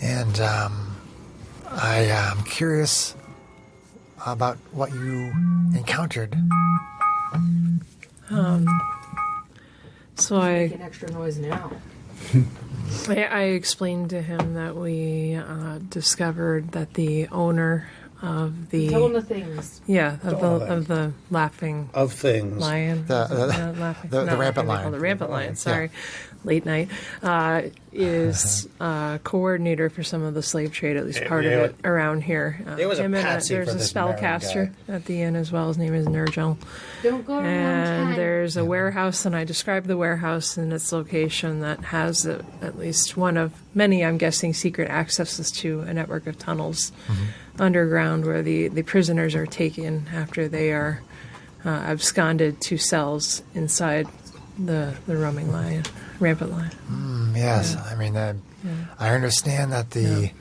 And I am curious about what you encountered. So Make an extra noise now. I explained to him that we discovered that the owner of the Tell them the things. of the laughing Of things. lion. The Not laughing- the no, rampant what do they lion. call it? The rampant lion. Sorry, late night, is coordinator for some of the slave trade, at least part of Yeah, it around here. There was a him and patsy there's for a this Marin spellcaster guy. at the inn as well. His name is Nurgel. Don't go around And town. there's a warehouse, and I described the warehouse and its location that has at least one of many, I'm guessing, secret accesses to a network of tunnels underground where the prisoners are taken after they are absconded to cells inside the roaming line, rampant line. Yes, I mean, I understand that the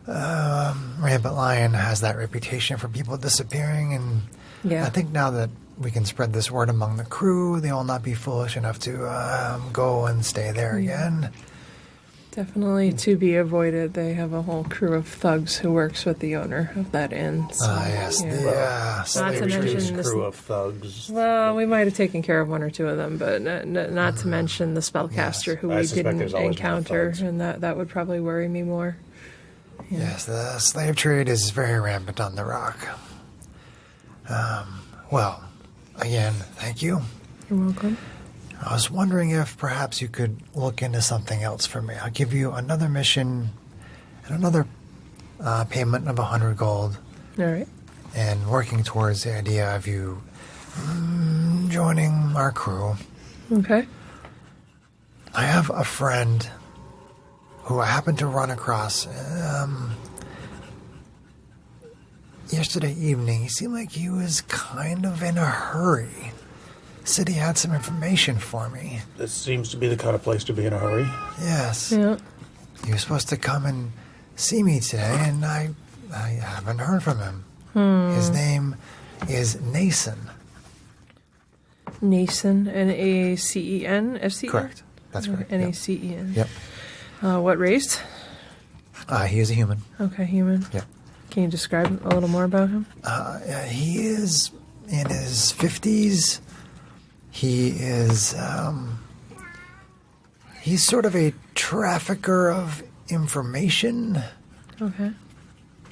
Rampant Lion has that reputation for people disappearing, and Yeah. I think now that we can spread this word among the crew, they will not be foolish enough to go and stay there again. Definitely to be avoided. They have a whole crew of thugs who works with the owner of that inn. So, Yes, yeah. yes. Not to Slavery's mention this- crew of thugs. Well, we might have taken care of one or two of them, but not to mention the spellcaster who I we suspect didn't there's always more encounter, thugs. and that would probably worry me more. Yes, the slave trade is very rampant on the rock. Well, again, thank you. You're welcome. I was wondering if perhaps you could look into something else for me. I'll give you another mission and another payment of 100 gold, All right. and working towards the idea of you joining our crew. Okay. I have a friend who I happened to run across yesterday evening. He seemed like he was kind of in a hurry. Said he had some information for me. This seems to be the kind of place to be in a hurry. Yes. Yeah. He was supposed to come and see me today, and I haven't heard from him. His name is Nason. Nason, N-A-C-E-N, S-E-N? Correct. That's correct. Yep. N-A-C-E-N. Yep. What race? He is a human. Okay, human. Yep. Can you describe a little more about him? He is in his 50s. He is, he's sort of a trafficker of information. Okay.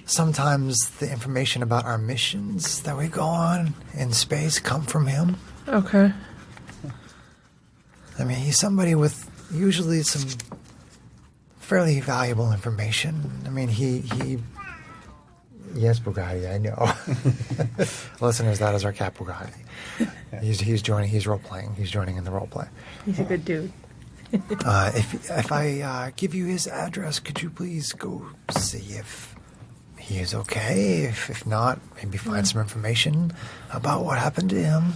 Sometimes the information about our missions that we go on in space come from him. Okay. I mean, he's somebody with usually some fairly valuable information. I mean, he yes, Bugatti, I know. Listeners, that is our Cap Bugatti. He's joining. He's role playing. He's joining in the role play. He's a good dude. If I give you his address, could you please go see if he is okay? If not, maybe find some information about what happened to him.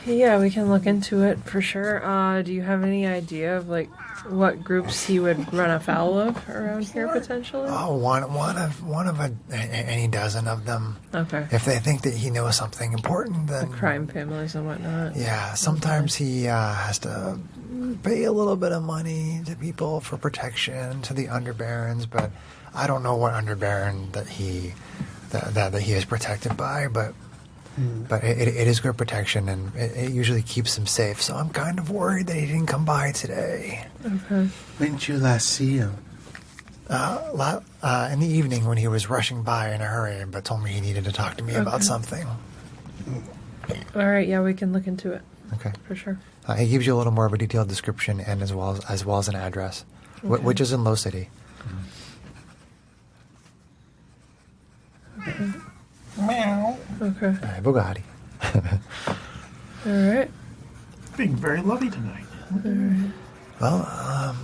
Yeah, we can look into it for sure. Do you have any idea of like what groups he would run afoul of around here potentially? Oh, one of any dozen of them. Okay. If they think that he knows something important, then Crime families and whatnot. yeah. Sometimes he has to pay a little bit of money to people for protection to the underbarons, but I don't know what underbaron that he is protected by, but it is good protection, and it usually keeps him safe. So I'm kind of worried that he didn't come by today. Okay. When did you last see him? In the evening when he was rushing by in a hurry, but told me he needed to talk to me about something. All right. Yeah, we can look into it Okay. for sure. He gives you a little more of a detailed description and as well as an address, which is in Low City. Okay. Bugatti. All right. Being very lovey tonight. Well,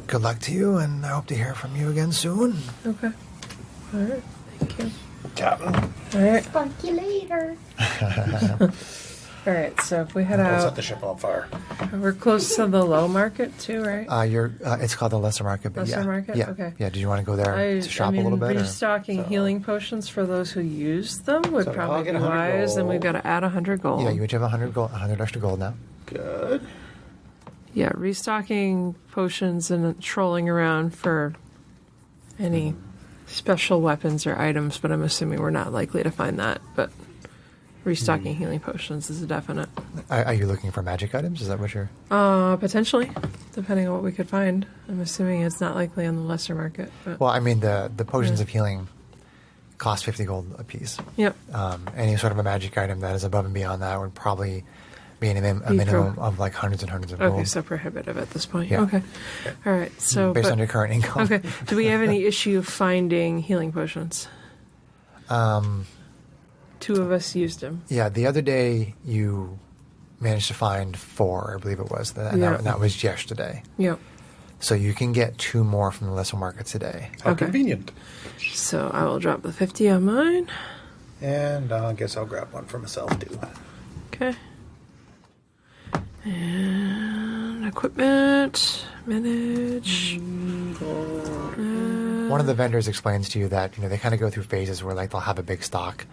good luck to you, and I hope to hear from you again soon. Okay. All right. Thank you. Captain, All right. Fuck you later. All right. So if we head I'll set out, the ship on fire. we're close to the low market too, right? It's called the Lesser Market. But Lesser yeah. Market? Yeah. Okay. Yeah. Did you want to go there to shop a little bit? Or? Restocking healing potions for those who use them would So I'll probably get be 100 wise, and we've got gold. to add 100 gold. Yeah, you each have 100 extra gold now. Good. Yeah, restocking potions and trolling around for any special weapons or items, but I'm assuming we're not likely to find that. But restocking healing potions is a definite. Are you looking for magic items? Is that what you're? Potentially, depending on what we could find. I'm assuming it's not likely on the lesser market. But Well, I mean the potions of healing cost 50 gold apiece. yep. Any sort of a magic item that is above and beyond that would probably being a minimum of like hundreds and hundreds of gold. Okay, so prohibitive at this point. Yeah. Okay. All right. So Based on your current income. Okay. Do we have any issue finding healing potions? Two of us used them. Yeah, the other day you managed to find 4, I believe it was. And Yeah. that was yesterday. Yep. So you can get 2 more from the lesser market today. How Okay. convenient. So I will drop the 50 on mine. And I guess I'll grab one for myself, too. Okay. And equipment, manage. One of the vendors explains to you that they kind of go through phases where like they'll have a big stock,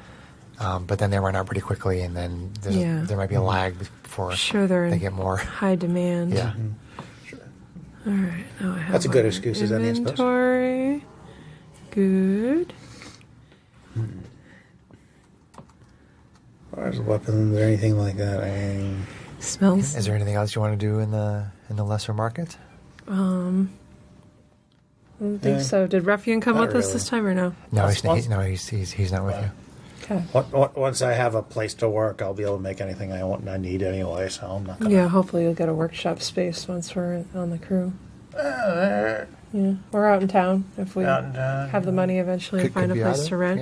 but then they run out pretty quickly, and then there might be a lag before Sure, they're they in get more. high demand. Yeah. All right. Now I have That's a good my excuse, as any, I suppose. inventory. Good. As far as weapons or anything like that, Smells. Is there anything else you want to do in the lesser market? I don't think so. Did Ruffian come not with us really. this time or no? No, Once- he's not with you. Okay. once I have a place to work, I'll be able to make anything I want and I need anyway, so I'm not gonna... Yeah, hopefully you'll get a workshop space once we're on the crew. Yeah, we're out in town if we Out in town, have the money eventually to Could find a be place either. to rent.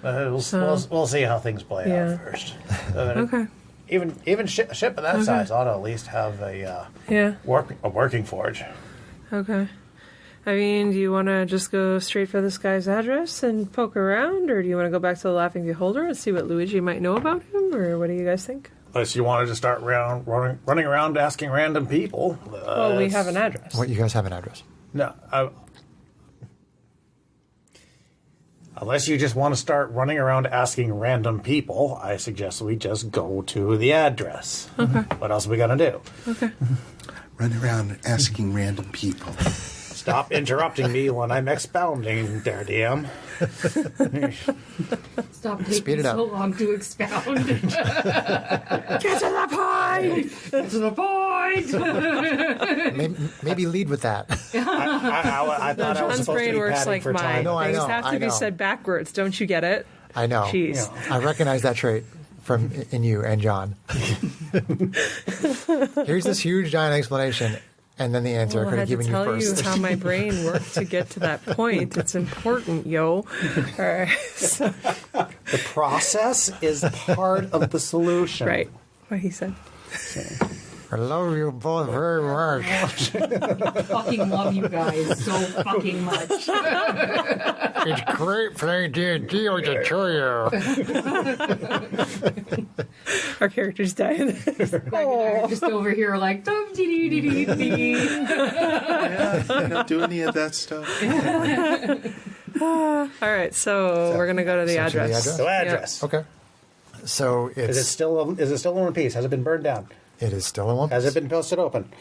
Yeah. We'll see how things play Yeah. out first. Okay. Even ship of that Okay. size ought to at least have a Yeah. working forge. Okay. I mean, do you want to just go straight for this guy's address and poke around, or do you want to go back to the Laughing Beholder and see what Luigi might know about him, or what do you guys think? Unless you wanted to start running around asking random people. Well, we have an address. What, you guys have an address? No. Unless you just want to start running around asking random people, I suggest we just go to the address. Okay. What else are we going to do? Okay. Run around asking random people. Stop interrupting me when I'm expounding, there, DM. Stop taking Speed it up. so long to expound. Get to the point! Get to the point! Maybe lead with that. I thought I was John's supposed to brain be works padding like for mine. time. No, I Things know, have I to be know. said backwards. Don't you get it? I know. Jeez. I recognize that trait in you and John. Here's this huge giant explanation, and then the answer I Well, could I have had to given you tell you first. how my brain worked to get to that point. It's important, yo. All right. So, The process is part of the solution. right. What he said. I love you both very much. Fucking love you guys so fucking much. It's great playing D&D with the two of you. Our character's dying. I'm just over here like dum-dee-dee-dee-dee-dee. I don't do any of that stuff. All right, so we're gonna go to the So to the address. address? So address. Okay. So Is it still in one piece? Has it been burned down? it is still in one Has piece. it been busted open?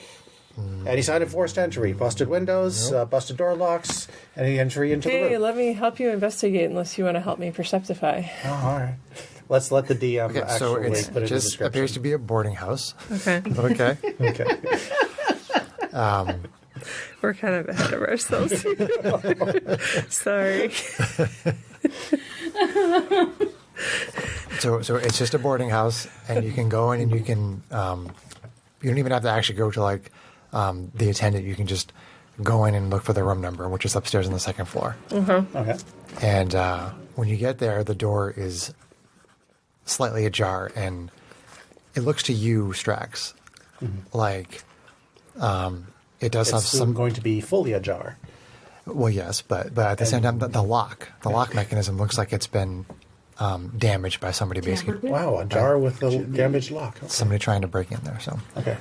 Any sign of forced entry? Busted windows, busted door locks, any entry into the Hey, room? let me help you investigate unless you want to help me perceptify. Oh, all right. Let's let the DM Okay, so actually it put it in the just description. appears to be a boarding house. Okay. Okay. Okay. We're kind of ahead of ourselves here. Sorry. So it's just a boarding house, and you can go in and you can you don't even have to actually go to like the attendant. You can just go in and look for the room number, which is upstairs on the second floor. Okay. And when you get there, the door is slightly ajar, and it looks to you, Strax, like it does have It's some. going to be fully ajar. Well, yes, but at the same time, the lock mechanism looks like it's been damaged by somebody, basically Wow, a jar with a damaged lock. Okay. somebody trying to break in there. So Okay.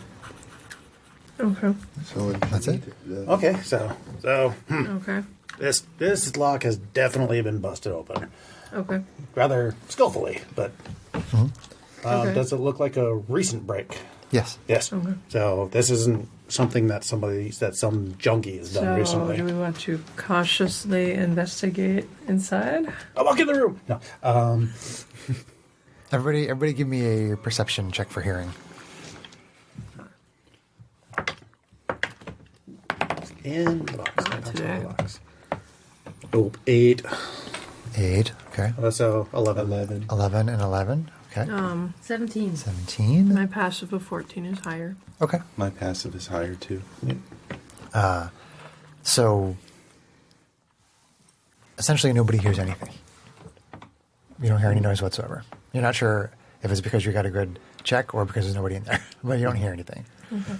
Okay. So That's it? Okay. So Okay. this lock has definitely been busted open, Okay. rather skillfully. But Okay. does it look like a recent break? yes, Yes. Okay. So this isn't something that some junkie has done So, recently. do we want to cautiously investigate inside? I'll walk in the room. No. everybody, give me a perception check for hearing. In the box. today. Oh, 8. 8. Okay. So 11. 11 and 11. Okay. 17. 17. My passive of 14 is higher. Okay. My passive is higher too. So essentially nobody hears anything. You don't hear any noise whatsoever. You're not sure if it's because you got a good check or because there's nobody in there, but you don't hear anything.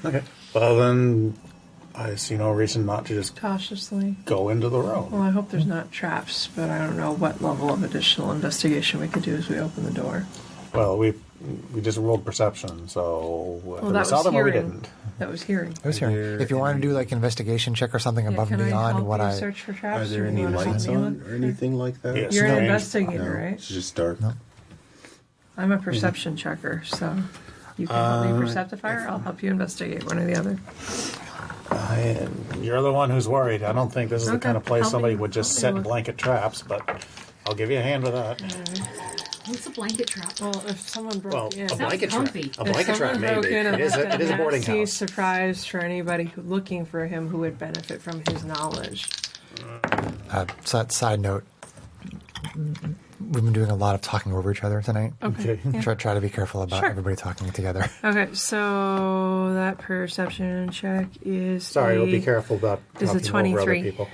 Okay. Well, then I see no reason not to just Cautiously. go into the Well, room. I hope there's not traps, but I don't know what level of additional investigation we could do as we open the door. Well, we just rolled perception, so Well, we that saw was them or we hearing. didn't. That was hearing. I was hearing. there If you want to any- do like an investigation check or something Yeah, above can and I beyond help what you I search for traps? Are there or any you wanna help lights me on look? or anything like that? Yes. You're an Strange. investigator, No, right? it's just dark. No. I'm a perception checker, so you can help me perceptify, or I'll help you investigate, one or the other. You're the one who's worried. I don't think this is the Okay, kind of place help somebody me- would just help me set look. blanket traps, but I'll give you a hand with that. What's a blanket trap? Well, if someone broke Well, in, a blanket trap. comfy. A if blanket trap, someone broke maybe. in and It is left a boarding nasty house. surprise for anybody looking for him who would benefit from his knowledge. side note, we've been doing a lot of talking over each other tonight. Okay. Yeah. Try to be careful about Sure. everybody talking together. Okay, so that perception check is Sorry, we'll be a- careful about Is it talking over other 23? people.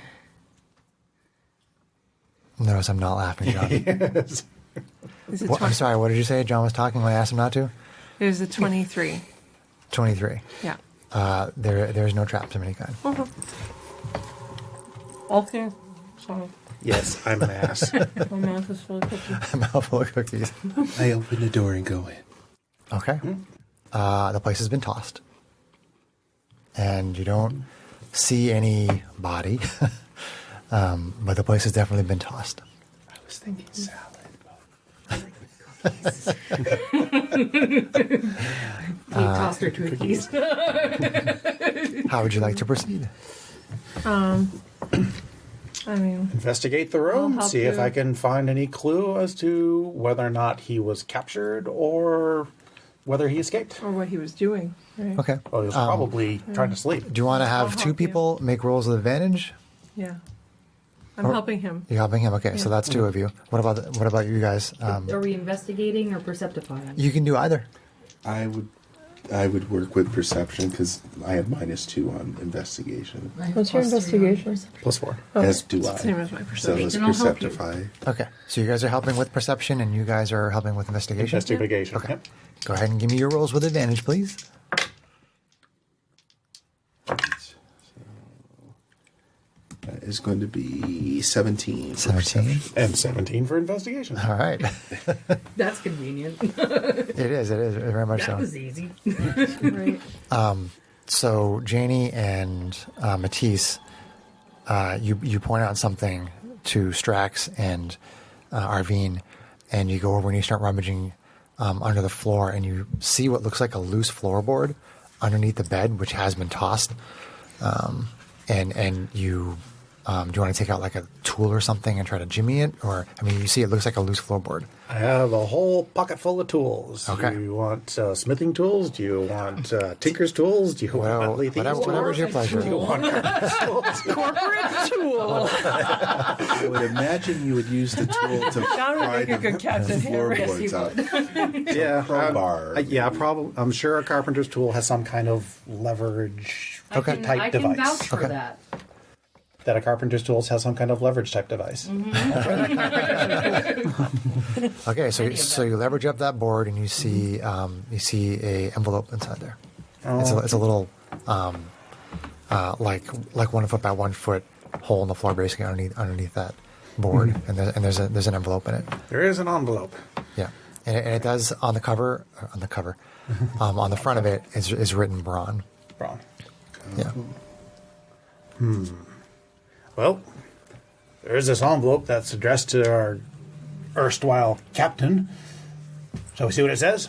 Notice I'm not laughing, John. Is it What, I'm sorry, what did you say? John was talking when I asked him not to? It was a 23. 23. Yeah. There's no traps of any kind. Okay. So Yes, I'm an ass. my mouth is full of cookies. I'm out full of cookies. I open the door and go in. Okay. The place has been tossed. And you don't see any body. But the place has definitely been tossed. I was thinking salad. He tossed her Twinkies. How would you like to proceed? I mean, Investigate the I'll room, help see if you. I can find any clue as to whether or not he was captured or whether he escaped. or what he was doing. Right? Okay. Well, he was probably trying to sleep. Do you want to have I'll two help you. people make rolls with advantage? Yeah. I'm Or- helping him. You're helping him. Okay, so Yeah. that's two of you. What about you guys? Are we investigating or perceptifying? You can do either. I would work with perception because I have -2 on investigation. I have What's your +3 on investigation? perception. +4. As do It's I. the same as my So perception. let's Then I'll help you. perceptify. Okay, so you guys are helping with perception, and you guys are helping with investigation. Investigation. Okay. Yep. Go ahead and give me your rolls with advantage, please. That is going to be 17. for 17. perception. And 17 for investigation. All right. That's convenient. It is very much That so. was easy. Right. So Janie and Matisse, you point out something to Strax and Arvine, and you go over and you start rummaging under the floor, and you see what looks like a loose floorboard underneath the bed, which has been tossed. And you do you want to take out like a tool or something and try to jimmy it, or I mean, you see it looks like a loose floorboard. I have a whole pocket full of tools. Okay. Do you want smithing tools? Do you want tinker's tools? Do you Well, want thieves' whatever's your tools? pleasure. Do you want carpenter's tools? Corporate tool. I would imagine you would use the tool to John would pry make a good the Captain floorboards out. Yeah, crowbar. yeah, probably. I'm sure a carpenter's tool has some kind of leverage Okay. type I can device. vouch for Okay. that. That a carpenter's tools has some kind of leverage type device. Okay, so you leverage up that board, and you see a envelope inside there. It's a little like 1 foot by 1 foot hole in the floor, basically underneath that board, and there's an envelope in it. There is an envelope. Yeah, and it does on the cover on the front of it is written Braun. Wrong. Yeah. Well, there's this envelope that's addressed to our erstwhile captain. Shall we see what it says?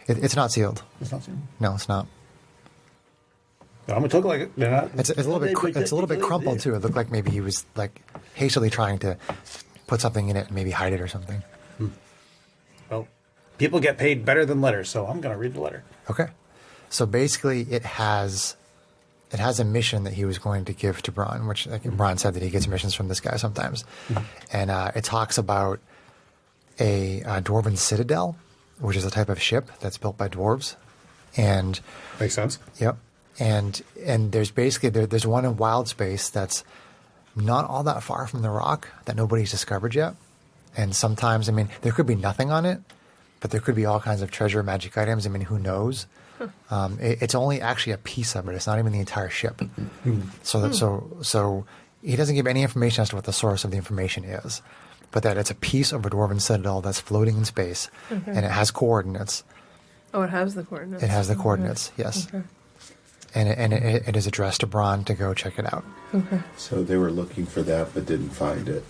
It's not sealed. It's not sealed. No, it's not. I'm gonna look like it. They're not. It's a little bit crumpled too. It looked like maybe he was like hastily trying to put something in it and maybe hide it or something. Well, people get paid better than letters, so I'm gonna read the letter. Okay. So basically, it has a mission that he was going to give to Braun, which like, Braun said that he gets missions from this guy sometimes, and it talks about a dwarven citadel, which is a type of ship that's built by dwarves. And Makes sense. yep, and there's basically there's one in wild space that's not all that far from the rock that nobody's discovered yet. And sometimes, I mean, there could be nothing on it, but there could be all kinds of treasure, magic items. I mean, who knows? It's only actually a piece of it. It's not even the entire ship. So he doesn't give any information as to what the source of the information is, but that it's a piece of a dwarven citadel that's floating in space, and it has coordinates. Oh, it has the coordinates. It has the coordinates, yes. Okay. And it is addressed to Braun to go check it out. Okay. So they were looking for that but didn't find it.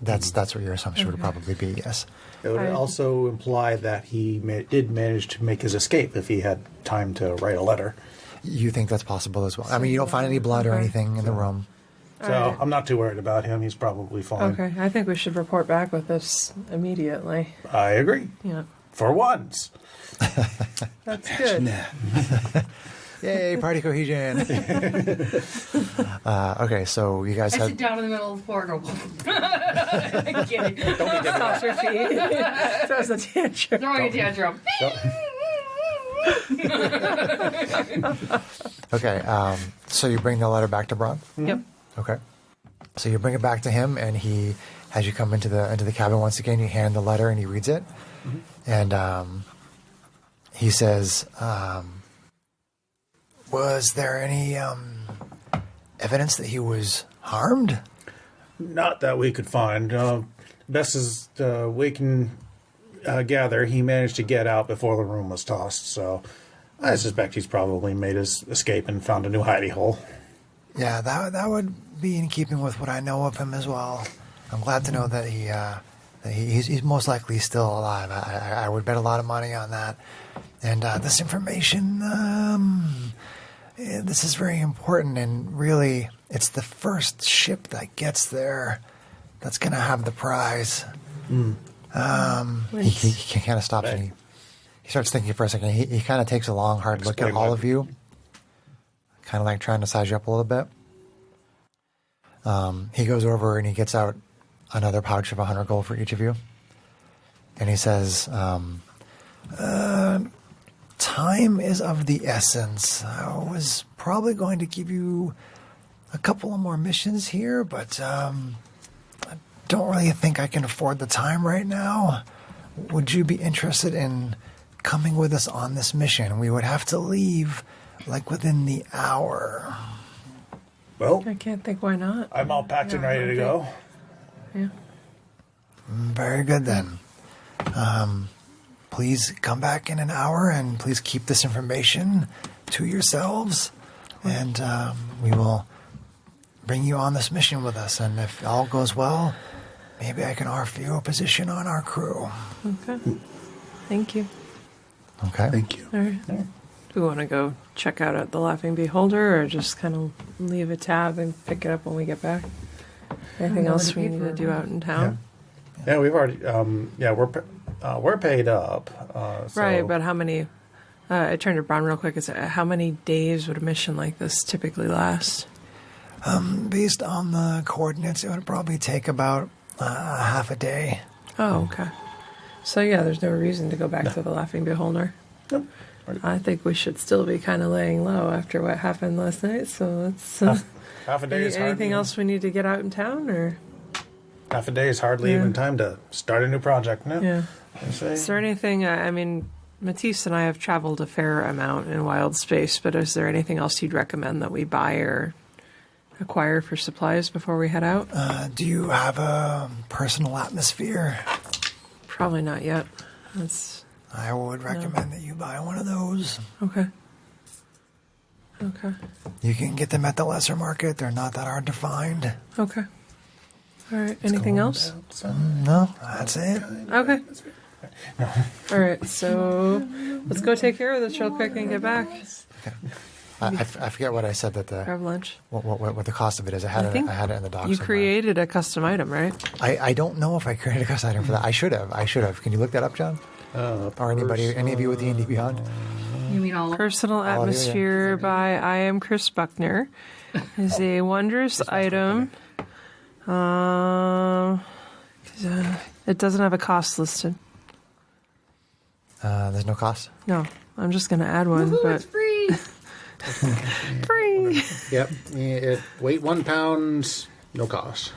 That's what your assumption would probably be, yes. It would I- also imply that he did manage to make his escape if he had time to write a letter. You think that's possible as well. I mean, you don't find any blood or Okay. anything in the room. So Alright. I'm not too worried about him. He's probably fine. Okay, I think we should report back with this immediately. I agree. Yeah, For once. that's good. Nah. Yay, party cohesion. Okay, so you guys I sit had... down in the middle of the floor and go. I'm kidding. Stops your feet. Throws a tantrum. Throwing a tantrum. Okay, so you bring the letter back to Braun? Yep. Okay. So you bring it back to him, and he has you come into the cabin once again. You hand the letter, and he reads it, and he says, "Was there any evidence that he was harmed?" Not that we could find. Best as we can gather, he managed to get out before the room was tossed. So I suspect he's probably made his escape and found a new hidey hole. Yeah, that would be in keeping with what I know of him as well. I'm glad to know that he's most likely still alive. I would bet a lot of money on that. And this information, this is very important. And really, it's the first ship that gets there that's going to have the prize. He kind of stops and he starts thinking for a second. He kind of takes a long, hard look at Explain all what? of you, kind of like trying to size you up a little bit. He goes over and he gets out another pouch of 100 gold for each of you. And he says, time is of the essence. I was probably going to give you a couple of more missions here, but I don't really think I can afford the time right now. Would you be interested in coming with us on this mission? We would have to leave like within the hour. Well, I can't think why not. I'm all packed and Yeah, ready to okay. go. Yeah. Very good then. Please come back in an hour and please keep this information to yourselves. And we will bring you on this mission with us. And if all goes well, maybe I can offer you a position on our crew. Okay. Thank you. Okay? Thank you. All right. Do we want to go check out at the Laughing Beholder or just kind of leave a tab and pick it up when we get back? Anything know else what to we pay need for to do out in town? Yeah, we've already. We're paid up. So Right, but how many? I turned to Braun real quick. How many days would a mission like this typically last? Based on the coordinates, it would probably take about half a day. Oh, okay. So yeah, there's no reason to go back to the Laughing Beholder. Nope. I think we should still be kind of laying low after what happened last night. So let's. half a day is hardly, Anything else we need to get out in town, or Half a day is hardly even time to start a new project. No. yeah? I say. Is there anything? I mean, Matisse and I have traveled a fair amount in wild space, but is there anything else you'd recommend that we buy or acquire for supplies before we head out? Do you have a personal atmosphere? Probably not yet. That's I would recommend that you buy one of those. okay. Okay. You can get them at the lesser market. They're not that hard to find. Okay. All right. Anything else? No, that's it. Okay. All right. So let's go take care of this real quick and get back. I forget what I said that the Grab lunch. what the cost of it is. I had it in the docs. You somewhere. created a custom item, right? I don't know if I created a custom item for that. I should have. Can you look that up, John? Or any of you with D&D Beyond? You mean all? Personal Oh, yeah. Atmosphere by I Am Chris Buckner is a wondrous item. It's It doesn't have a cost listed. There's no cost. No, I'm just going to add one, Woohoo, but it's free. free. Yep. Weight 1 pound, no cost.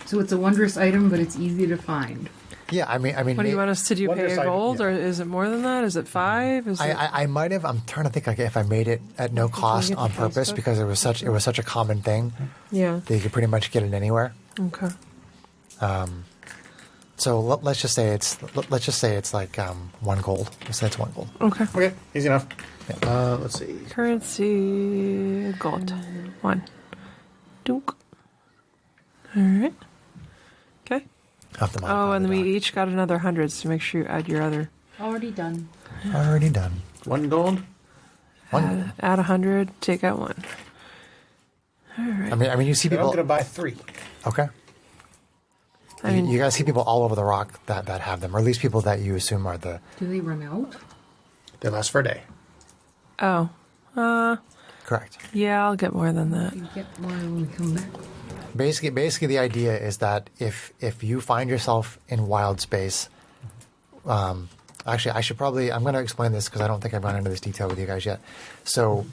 So it's a wondrous item, but it's easy to find. Yeah, I mean. What do you want us to do? What Pay a decided- gold, yeah. or is it more than that? Is it 5? Is it? I might have. I'm trying to think like if I made it at no cost get the on purpose Facebook? because it was such a common thing Yeah. that you could pretty much get it anywhere. Okay. So let's just say it's like 1 gold. Let's say it's 1 gold. Okay. Okay, easy enough. Let's see. Currency gold 1. Dunk. All right. Okay. Off the Oh, and the we dock. each got another 100, so make sure you add your other. Already done. Already done. 1 gold. Add 100, take out 1. I mean, you see Then I'm people. going to buy 3. Okay. I mean, you guys see people all over the rock that have them, or at least people that you assume are the Do they run out? They last for a day. oh. correct. Yeah, I'll get more than that. You get more when we come back. Basically, the idea is that if you find yourself in wild space, actually, I'm going to explain this because I don't think I've gone into this detail with you guys yet. So,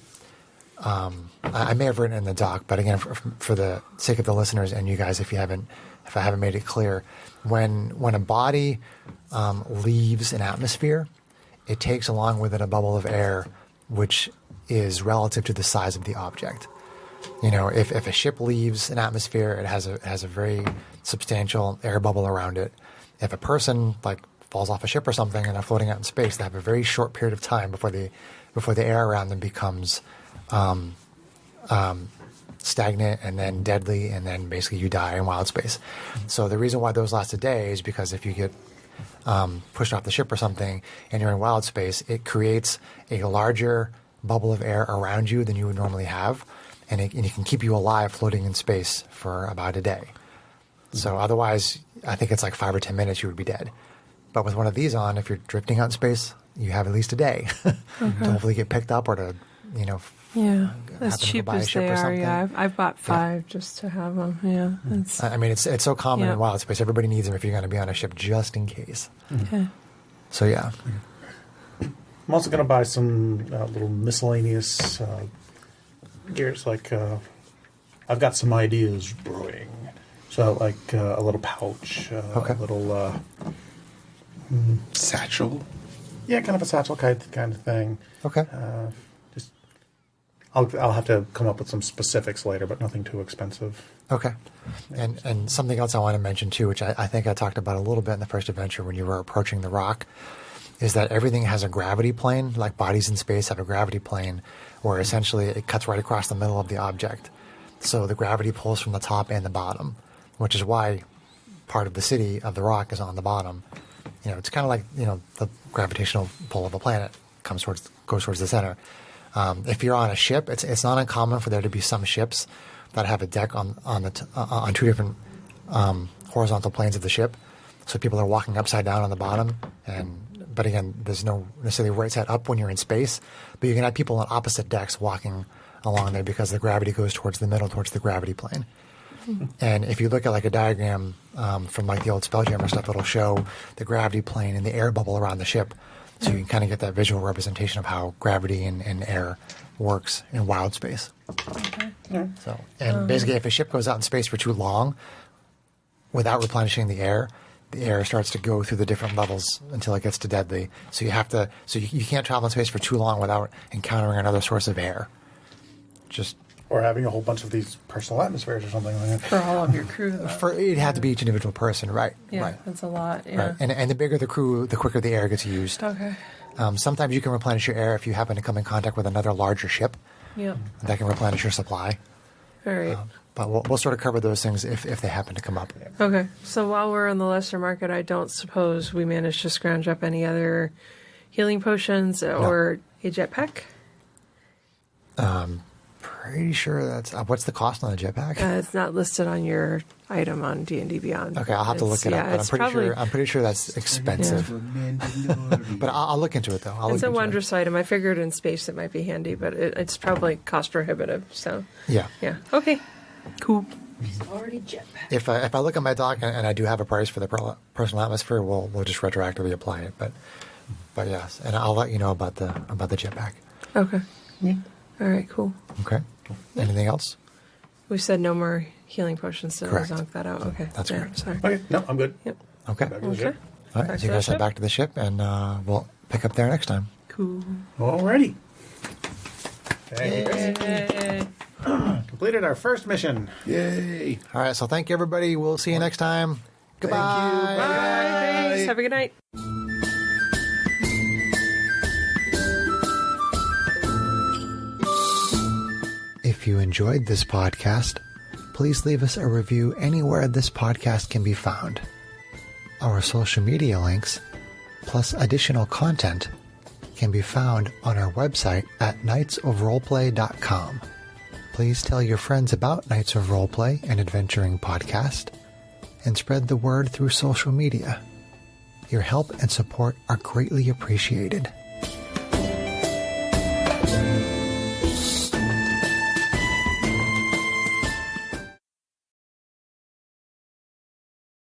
I may have written it in the doc, but again, for the sake of the listeners and you guys, if I haven't made it clear, when a body leaves an atmosphere, it takes along with it a bubble of air, which is relative to the size of the object. You know, if a ship leaves an atmosphere, it has a very substantial air bubble around it. If a person like falls off a ship or something and they're floating out in space, they have a very short period of time before the air around them becomes stagnant and then deadly, and then basically you die in wild space. So the reason why those last a day is because if you get pushed off the ship or something and you're in wild space, it creates a larger bubble of air around you than you would normally have, and it can keep you alive floating in space for about a day. So otherwise, I think it's like 5 or 10 minutes you would be dead. But with one of these on, if you're drifting out in space, you have at least a day to hopefully get picked up or to, Yeah, happen as to go cheap buy a as ship they or are. something. Yeah, I've bought 5 just to have them. Yeah, it's I mean, it's so common Yeah. in wild space. Everybody needs them if you're going to be on a ship just in case. okay. So yeah. I'm also going to buy some little miscellaneous gears. Like, I've got some ideas brewing. So, like a little pouch, Okay. a little, Satchel. yeah, kind of a satchel kind of thing. Okay. Just, I'll have to come up with some specifics later, but nothing too expensive. Okay. And something else I want to mention too, which I think I talked about a little bit in the first adventure when you were approaching the rock, is that everything has a gravity plane, like bodies in space have a gravity plane, where essentially it cuts right across the middle of the object. So the gravity pulls from the top and the bottom, which is why part of the city of the rock is on the bottom. You know, it's kind of like, you know, the gravitational pull of a planet goes towards the center. If you're on a ship, it's not uncommon for there to be some ships that have a deck on 2 different horizontal planes of the ship, so people are walking upside down on the bottom. But again, there's no necessarily right side up when you're in space, but you can have people on opposite decks walking along there because the gravity goes towards the middle, towards the gravity plane. And if you look at like a diagram from like the old Spelljammer stuff, it'll show the gravity plane and the air bubble around the ship. So you can kind of get that visual representation of how gravity and air works in wild space. So, and basically if a ship goes out in space for too long without replenishing the air starts to go through the different levels until it gets to deadly. So you can't travel in space for too long without encountering another source of air. Just Or having a whole bunch of these personal atmospheres or something like that. For all of your crew, though. It'd have to be each individual person, right? Yeah, Right. that's a lot. Yeah. Right. And the bigger the crew, the quicker the air gets used. Okay. Sometimes you can replenish your air if you happen to come in contact with another larger ship Yeah. that can replenish your supply. All right. But we'll sort of cover those things if they happen to come up. Okay. So while we're in the lesser market, I don't suppose we managed to scrounge up any other healing potions or a jetpack. Pretty sure that's what's the cost on a jetpack? It's not listed on your item on D&D Beyond. Okay, I'll have to look it up. But I'm pretty sure that's expensive. But I'll look into it though. It's a wondrous item. I figured in space it might be handy, but it's probably cost prohibitive. So Yeah. yeah. Okay. Cool. Already jetpack. If I look at my doc and I do have a price for the personal atmosphere, we'll just retroactively apply it. But yes, and I'll let you know about the jetpack. Okay. All right, cool. Okay. Anything else? We said no more healing potions, so Correct. zonk that out. Okay. That's yeah, correct. Sorry. Okay, no, I'm good. Yep. Okay. Back to the Okay. ship. All right. Back So to you the guys head ship. back to the ship, and we'll pick up there next time. Cool. Alrighty. Hey, Yay. Completed our first mission. Yay! All right. So thank you, everybody. We'll see you next time. Goodbye. Bye. Thanks. Have a good night. If you enjoyed this podcast, please leave us a review anywhere this podcast can be found. Our social media links, plus additional content, can be found on our website at knightsofroleplay.com. Please tell your friends about Knights of Roleplay and Adventuring Podcast, and spread the word through social media. Your help and support are greatly appreciated.